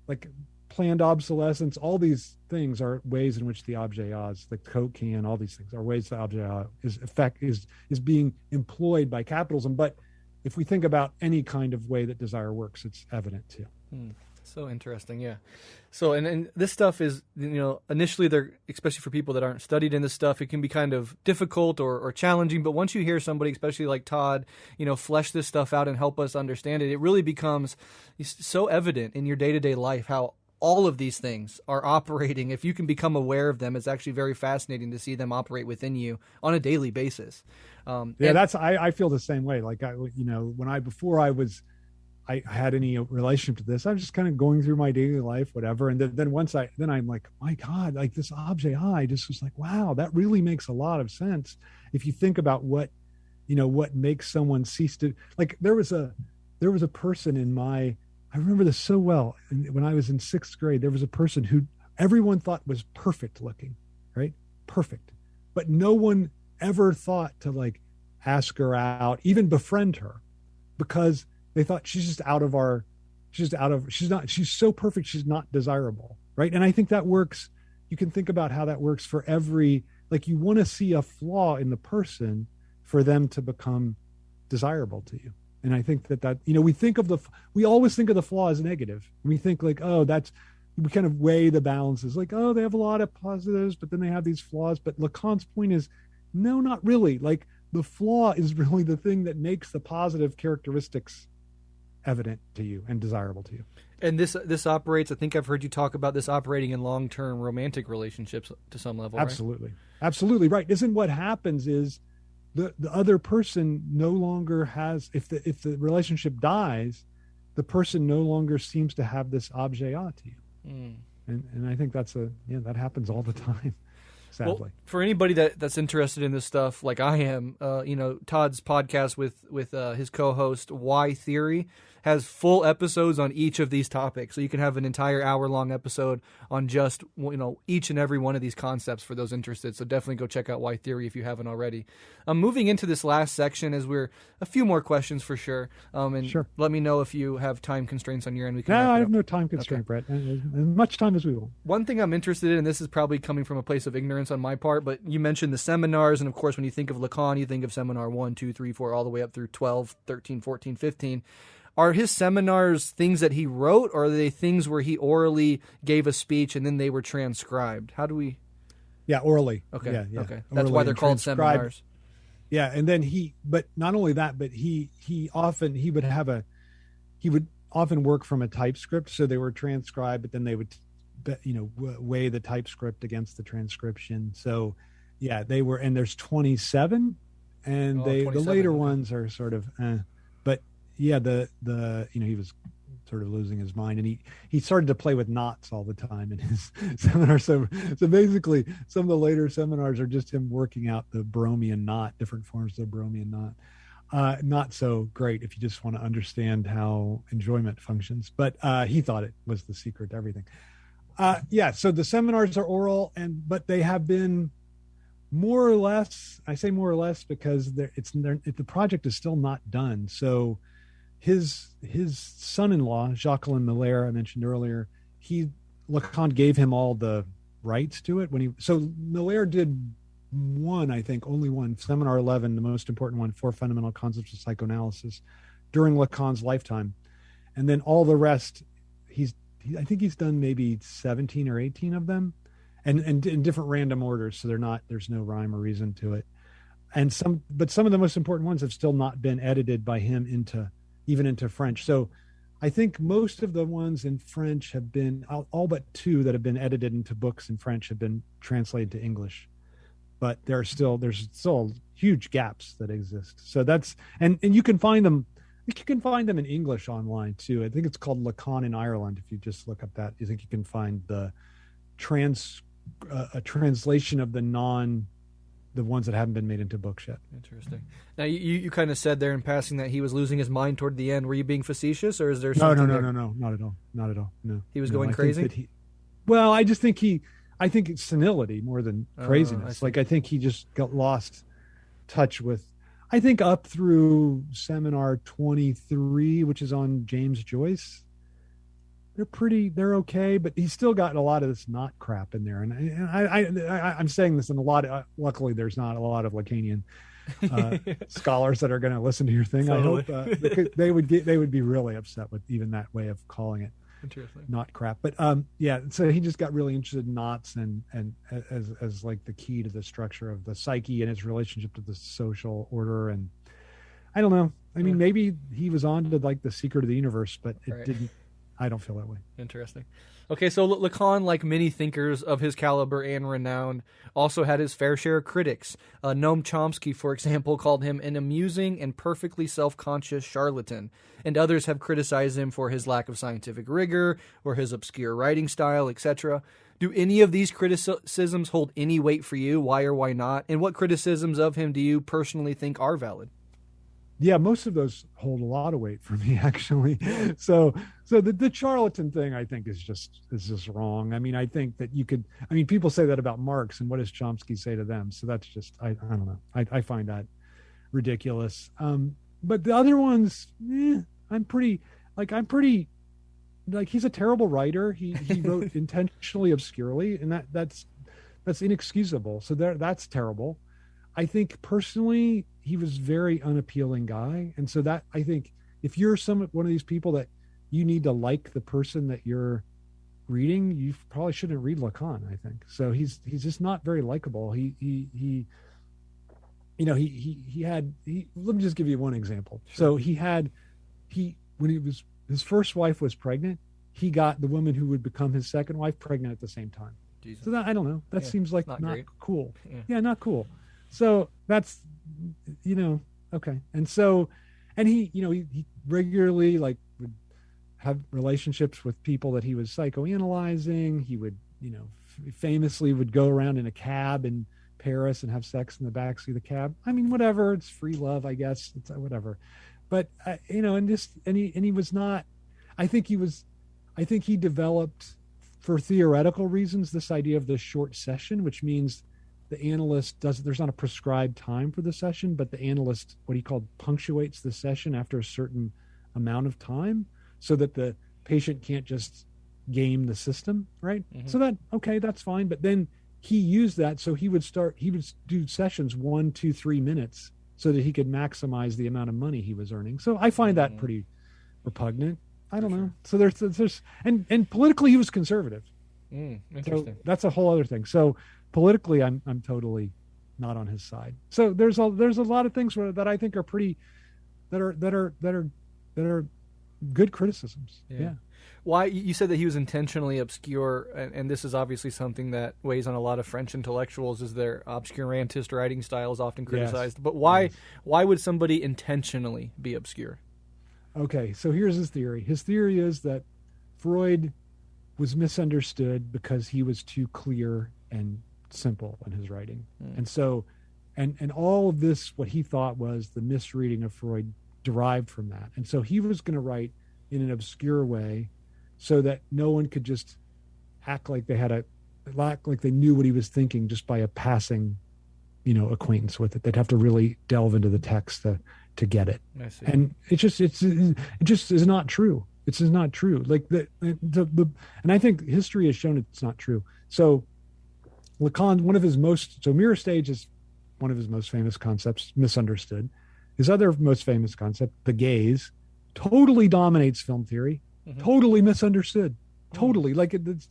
like planned obsolescence, all these things are ways in which the objet A, the Coke can, all these things are ways the objet A is being employed by capitalism. But if we think about any kind of way that desire works, it's evident too. So interesting, yeah. So and this stuff is, initially they're, especially for people that aren't studied in this stuff, it can be kind of difficult or challenging. But once you hear somebody, especially like Todd, flesh this stuff out and help us understand it, it really becomes so evident in your day-to-day life how all of these things are operating. If you can become aware of them, it's actually very fascinating to see them operate within you on a daily basis. I feel the same way. Like before I was I had any relationship to this. I was just kind of going through my daily life, whatever. And then I'm like, my God, like this objet, I just was like, wow, that really makes a lot of sense. If you think about what makes someone cease to, like, there was a person I remember this so well. When I was in 6th grade, there was a person who everyone thought was perfect looking, right? Perfect. But no one ever thought to like ask her out, even befriend her, because they thought she's so perfect, she's not desirable, right? And I think that works. You can think about how that works for every, like, you want to see a flaw in the person for them to become desirable to you. And I think that we always think of the flaw as negative. We think like, oh, we kind of weigh the balances, like, oh, they have a lot of positives, but then they have these flaws. But Lacan's point is, no, not really. Like, the flaw is really the thing that makes the positive characteristics evident to you and desirable to you. And this operates, I think I've heard you talk about this operating in long-term romantic relationships to some level, Absolutely. Right? Absolutely right. Isn't what happens is the other person no longer has, if the relationship dies, the person no longer seems to have this objet to you. And I think that happens all the time, sadly. Well, for anybody that's interested in this stuff, like I am, Todd's podcast with his co-host Why Theory has full episodes on each of these topics. So you can have an entire hour-long episode on just, each and every one of these concepts for those interested. So definitely go check out Why Theory if you haven't already. Moving into this last section, as we're a few more questions for sure. Sure. Let me know if you have time constraints on your end. No, I have no time constraint, okay. Brett. As much time as we will. One thing I'm interested in, and this is probably coming from a place of ignorance on my part, but you mentioned the seminars, and of course when you think of Lacan, you think of seminar 1, 2, 3, 4, all the way up through 12, 13, 14, 15. Are his seminars things that he wrote, or are they things where he orally gave a speech and then they were transcribed? How do we... Yeah, orally. Okay, yeah. Okay. That's why they're called seminars. Yeah, and then but not only that, but he would often work from a typescript, so they were transcribed, but then they would, weigh the typescript against the transcription. So, yeah, they were, and there's 27, and 27, the later ones are sort of, but yeah, he was sort of losing his mind, and he started to play with knots all the time in his seminar. So basically, some of the later seminars are just him working out the Bromian knot, different forms of the Bromian knot. Not so great if you just want to understand how enjoyment functions, but he thought it was the secret to everything. So the seminars are oral, but they have been more or less. I say more or less because the project is still not done. So his son-in-law, Jacques Lacan, I mentioned earlier, Lacan gave him all the rights to it so Lacan did only one, Seminar 11, the most important one, 4 Fundamental Concepts of Psychoanalysis, during Lacan's lifetime. And then all the rest, I think he's done maybe 17 or 18 of them, and in different random orders. So there's no rhyme or reason to it. And some of the most important ones have still not been edited by him even into French. So I think most of the ones in French have been, all but 2 that have been edited into books in French have been translated to English. But there's still huge gaps that exist. So that's, and you can find them. I think you can find them in English online too. I think it's called Lacan in Ireland. If you just look up that, you think you can find a translation of the ones that haven't been made into books yet. Interesting. Now you kind of said there in passing that he was losing his mind toward the end. Were you being facetious, or is there something? No, not at all. No. He was going crazy. I think it's senility more than craziness. I think he just got lost touch with, I think up through seminar 23, which is on James Joyce, they're okay, but he's still got a lot of this knot crap in there. And I'm saying this in a lot of, luckily there's not a lot of Lacanian scholars that are going to listen to your thing. Totally. I hope because they would be really upset with even that way of calling it. Interesting. Not crap. But so he just got really interested in knots and as like the key to the structure of the psyche and its relationship to the social order. And I don't know. I mean, maybe he was on to like the secret of the universe, but it didn't. I don't feel that way. Interesting. Okay, so Lacan, like many thinkers of his caliber and renown, also had his fair share of critics. Noam Chomsky, for example, called him an amusing and perfectly self-conscious charlatan, and others have criticized him for his lack of scientific rigor or his obscure writing style, etc. Do any of these criticisms hold any weight for you? Why or why not? And what criticisms of him do you personally think are valid? Yeah, most of those hold a lot of weight for me, actually. So the charlatan thing, I think, is just wrong. I mean, I think that people say that about Marx, and what does Chomsky say to them? So that's just, I don't know. I find that ridiculous. But the other ones, I'm pretty, he's a terrible writer. He wrote intentionally obscurely, and that's inexcusable. So that's terrible. I think personally, he was a very unappealing guy. And so that, I think, if you're one of these people that you need to like the person that you're reading, you probably shouldn't read Lacan, I think. So he's just not very likable. Let me just give you one example. Sure. So when his first wife was pregnant, he got the woman who would become his second wife pregnant at the same time. Jesus. So that, I don't know. That seems like not cool. Yeah, not cool. So that's, okay. And he regularly would have relationships with people that he was psychoanalyzing. He would, famously would go around in a cab in Paris and have sex in the backseat of the cab. I mean, whatever, it's free love, I guess. It's whatever. But, he was not, I think he developed, for theoretical reasons, this idea of the short session, which means the analyst there's not a prescribed time for the session, but the analyst, what he called, punctuates the session after a certain amount of time so that the patient can't just game the system, right? Mm-hmm. So that's fine. But then he used that. So he would do sessions 1, 2, 3 minutes so that he could maximize the amount of money he was earning. So I find that pretty repugnant. I don't know. So there's and politically he was conservative. Interesting. So that's a whole other thing. So politically, I'm totally not on his side. So there's a lot of things that I think are pretty, that are good criticisms. Yeah. Why, you said that he was intentionally obscure, and this is obviously something that weighs on a lot of French intellectuals, is their obscurantist writing style is often criticized. Yes. But why would somebody intentionally be obscure? Okay, so here's his theory. His theory is that Freud was misunderstood because he was too clear and simple in his writing. And so and all of this, what he thought was the misreading of Freud, derived from that. And so he was going to write in an obscure way so that no one could just act like they knew what he was thinking just by a passing acquaintance with it. They'd have to really delve into the text to get it. I see. And it just is not true. It's just not true. Like and I think history has shown it's not true. So Lacan, mirror stage is one of his most famous concepts, misunderstood. His other most famous concept, the gaze, totally dominates film theory, totally misunderstood, totally, like it's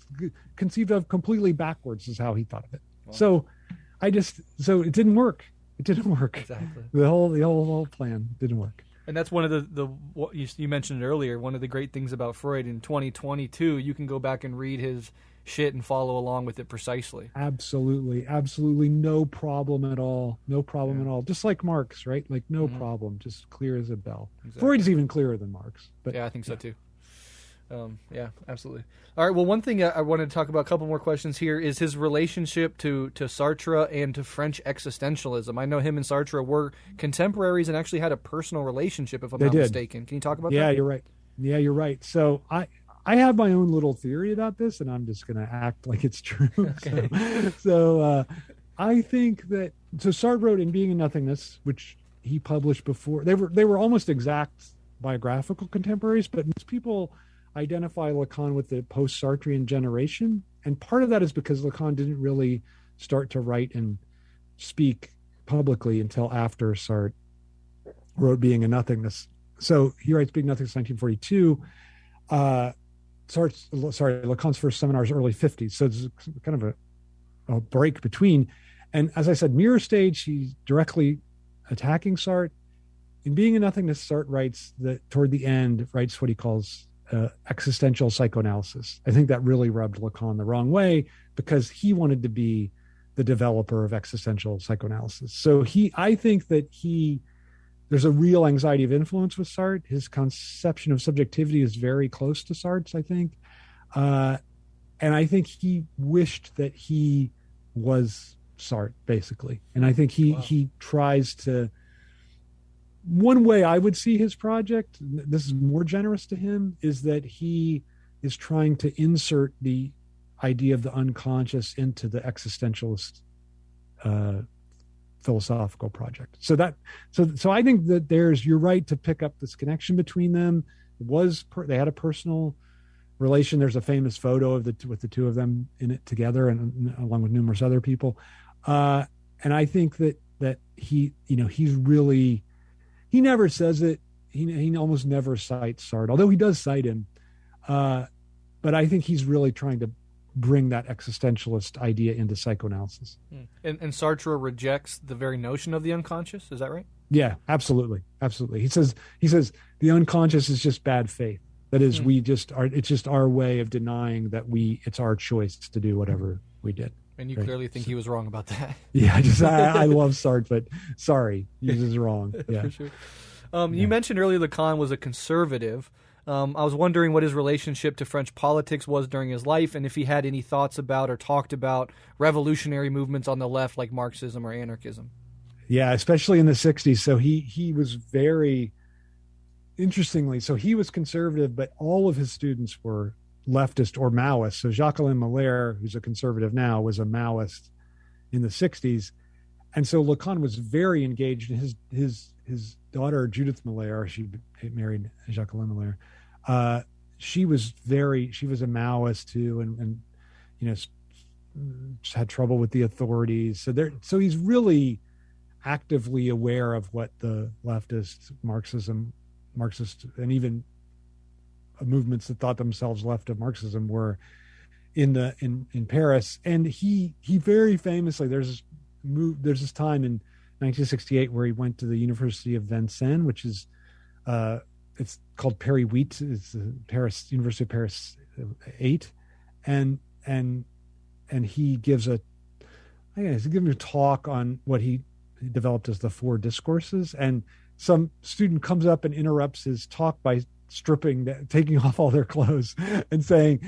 conceived of completely backwards is how he thought of it. Wow. So it didn't work. It didn't work. Exactly. The whole plan didn't work. And that's one of the what you mentioned earlier, one of the great things about Freud in 2022, you can go back and read his shit and follow along with it precisely. Absolutely. No problem at all. At all. Just like Marx, right? Like no problem, just clear as a bell. Exactly. Freud is even clearer than Marx. But yeah, I think so too. Yeah, absolutely. All right. Well, one thing I wanted to talk about, a couple more questions here, is his relationship to Sartre and to French existentialism. I know him and Sartre were contemporaries and actually had a personal relationship, if I'm not mistaken. Can you talk about that? Yeah, you're right. Yeah, you're right. So I have my own little theory about this, and I'm just going to act like it's true. Okay. So I think that Sartre wrote In Being and Nothingness, which he published before. They were almost exact biographical contemporaries, but most people identify Lacan with the post-Sartrean generation. And part of that is because Lacan didn't really start to write and speak publicly until after Sartre wrote Being and Nothingness. So he writes Being and Nothingness in 1942. Lacan's first seminar is early 50s. So it's kind of a break between. And as I said, mirror stage, he's directly attacking Sartre. In Being and Nothingness, Sartre writes that toward the end, writes what he calls existential psychoanalysis. I think that really rubbed Lacan the wrong way because he wanted to be the developer of existential psychoanalysis. So I think that there's a real anxiety of influence with Sartre. His conception of subjectivity is very close to Sartre's, I think. And I think he wished that he was Sartre, basically. And I think he tries to, one way I would see his project, this is more generous to him, is that he is trying to insert the idea of the unconscious into the existentialist philosophical project. So I think that you're right to pick up this connection between them. They had a personal relation. There's a famous photo of with the two of them in it together, and along with numerous other people. And I think that he's really, he never says it. He almost never cites Sartre, although he does cite him. But I think he's really trying to bring that existentialist idea into psychoanalysis. And Sartre rejects the very notion of the unconscious. Is that right? Yeah, absolutely. Absolutely. He says the unconscious is just bad faith. That is, it's just our way of denying that it's our choice to do whatever we did. And you clearly think he was wrong about that. Yeah, I love Sartre, but sorry, he was wrong. Yeah. For sure. You mentioned earlier Lacan was a conservative. I was wondering what his relationship to French politics was during his life, and if he had any thoughts about or talked about revolutionary movements on the left like Marxism or anarchism. Yeah, especially in the 60s. So he was very, interestingly, so he was conservative, but all of his students were leftist or Maoist. So Jacques Lacan, who's a conservative now, was a Maoist in the 60s. And so Lacan was very engaged in his daughter, Judith Malaire. She married Jacques Lacan. She was a Maoist too, and had trouble with the authorities. So he's really actively aware of what the leftist Marxist, and even movements that thought themselves left of Marxism were in Paris. And he very famously, there's this time in 1968 where he went to the University of Vincennes, which is it's called Paris 8. It's the University of Paris 8, and he gives a talk on what he developed as the four discourses, and some student comes up and interrupts his talk by taking off all their clothes and said,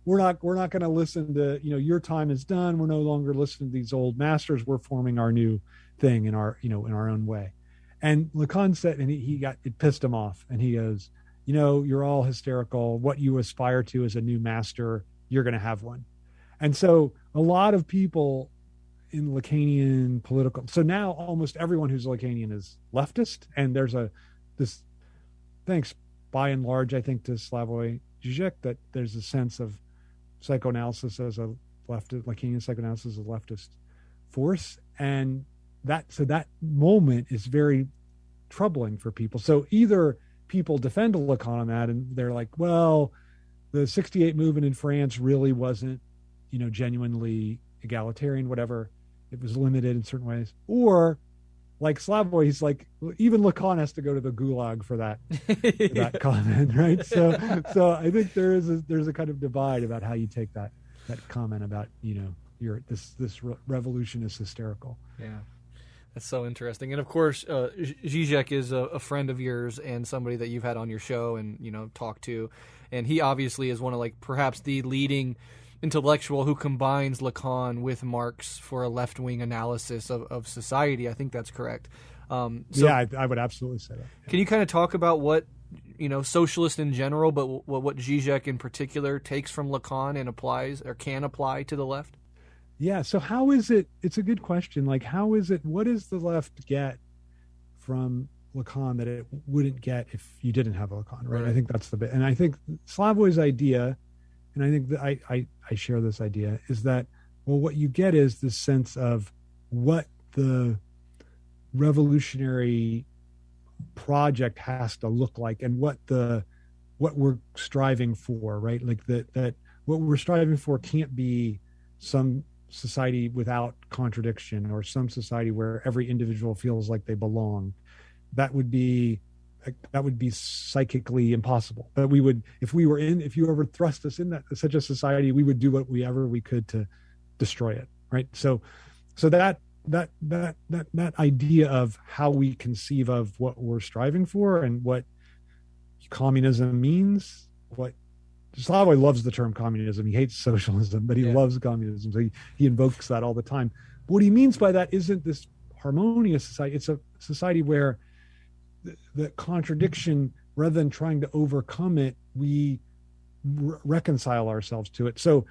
we're not going to listen to, your time is done. We're no longer listening to these old masters. We're forming our new thing in our own way. And Lacan said, and it pissed him off. And he goes, you're all hysterical. What you aspire to is a new master. You're going to have one. And so a lot of people in Lacanian political, so now almost everyone who's Lacanian is leftist. And there's thanks by and large, I think, to Slavoj Žižek, that there's a sense of psychoanalysis as a leftist, Lacanian psychoanalysis as a leftist force. And that moment is very troubling for people. So either people defend Lacan on that, and they're like, well, the 68 movement in France really wasn't, genuinely egalitarian, whatever. It was limited in certain ways. Or like Slavoj, he's like, even Lacan has to go to the gulag for that comment, right? So I think there's a kind of divide about how you take that comment about, this revolution is hysterical. Yeah. That's so interesting. And of course, Žižek is a friend of yours and somebody that you've had on your show and, talked to. And he obviously is one of perhaps the leading intellectual who combines Lacan with Marx for a left-wing analysis of society. I think that's correct. I would absolutely say that. Yeah. Can you kind of talk about what, socialist in general, but what Žižek in particular takes from Lacan and applies or can apply to the left? Yeah. So how is it? It's a good question. What does the left get from Lacan that it wouldn't get if you didn't have Lacan, right? I think that's the bit. And I think Slavoj's idea, and I think that I share this idea, is that, well, what you get is this sense of what the revolutionary project has to look like and what we're striving for, right? That what we're striving for can't be some society without contradiction or some society where every individual feels like they belong. That would be that would be psychically impossible. But we would, if you ever thrust us in such a society, we would do whatever we could to destroy it. Right. So that idea of how we conceive of what we're striving for and what communism means, what Slavoj loves the term communism. He hates socialism, but he loves communism. So he invokes that all the time. But what he means by that isn't this harmonious society. It's a society where the contradiction, rather than trying to overcome it, we reconcile ourselves to it. So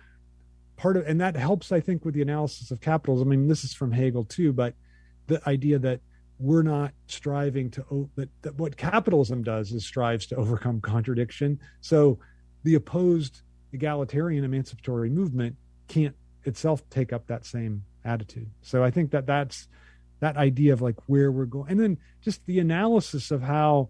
and that helps, I think, with the analysis of capitalism. I mean, this is from Hegel too, but the idea that we're not striving that what capitalism does is strives to overcome contradiction. So the opposed egalitarian emancipatory movement can't itself take up that same attitude. So I think that's that idea of like where we're going, and then just the analysis of how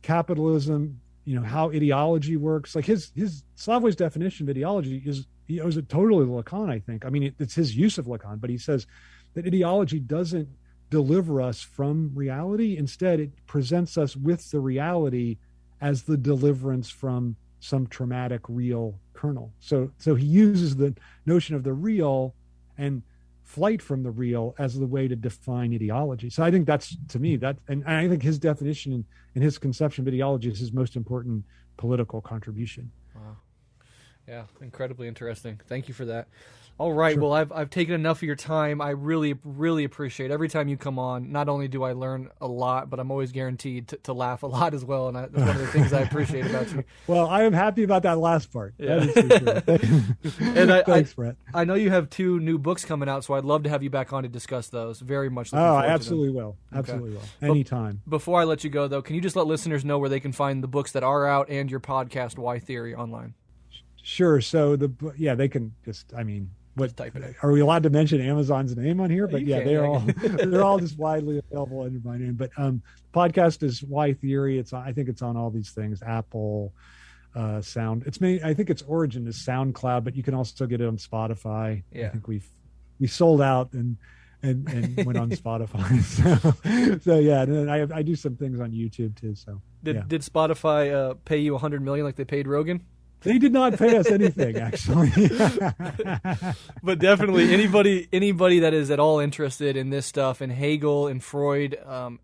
capitalism, how ideology works. Like his Slavoj's definition of ideology he owes it totally to Lacan, I think. I mean, it's his use of Lacan, but he says that ideology doesn't deliver us from reality. Instead, it presents us with the reality as the deliverance from some traumatic real kernel. So he uses the notion of the real and flight from the real as the way to define ideology. So I think that's, to me, and I think his definition and his conception of ideology is his most important political contribution. Wow. Yeah, incredibly interesting. Thank you for that. All right. Sure. Well, I've taken enough of your time. I really, really appreciate every time you come on. Not only do I learn a lot, but I'm always guaranteed to laugh a lot as well. And that's one of the things I appreciate about you. Well, I am happy about that last part. Yeah. That is for sure. And thanks, Brett. I know you have 2 new books coming out, so I'd love to have you back on to discuss those. Very much. I absolutely will. Absolutely will. Anytime. Before I let you go, though, can you just let listeners know where they can find the books that are out and your podcast, Why Theory, online? Sure. So they can just, type it in. Are we allowed to mention Amazon's name on here? But they're all just widely available under my name. But podcast is Why Theory. I think it's on all these things, Apple, Sound. I think its origin is SoundCloud, but you can also get it on Spotify. Yeah. I think we sold out and went on Spotify. So yeah, and then I do some things on YouTube too. So did Spotify pay you $100 million like they paid Rogan? They did not pay us anything, actually. But definitely anybody that is at all interested in this stuff, in Hegel and Freud,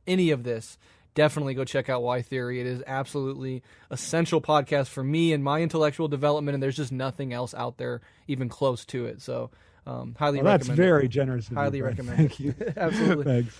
any of this, definitely go check out Why Theory. It is absolutely essential podcast for me and my intellectual development, and there's just nothing else out there even close to it. So highly recommend it. That's very generous of you. Highly recommend Thank you. Absolutely. Thanks.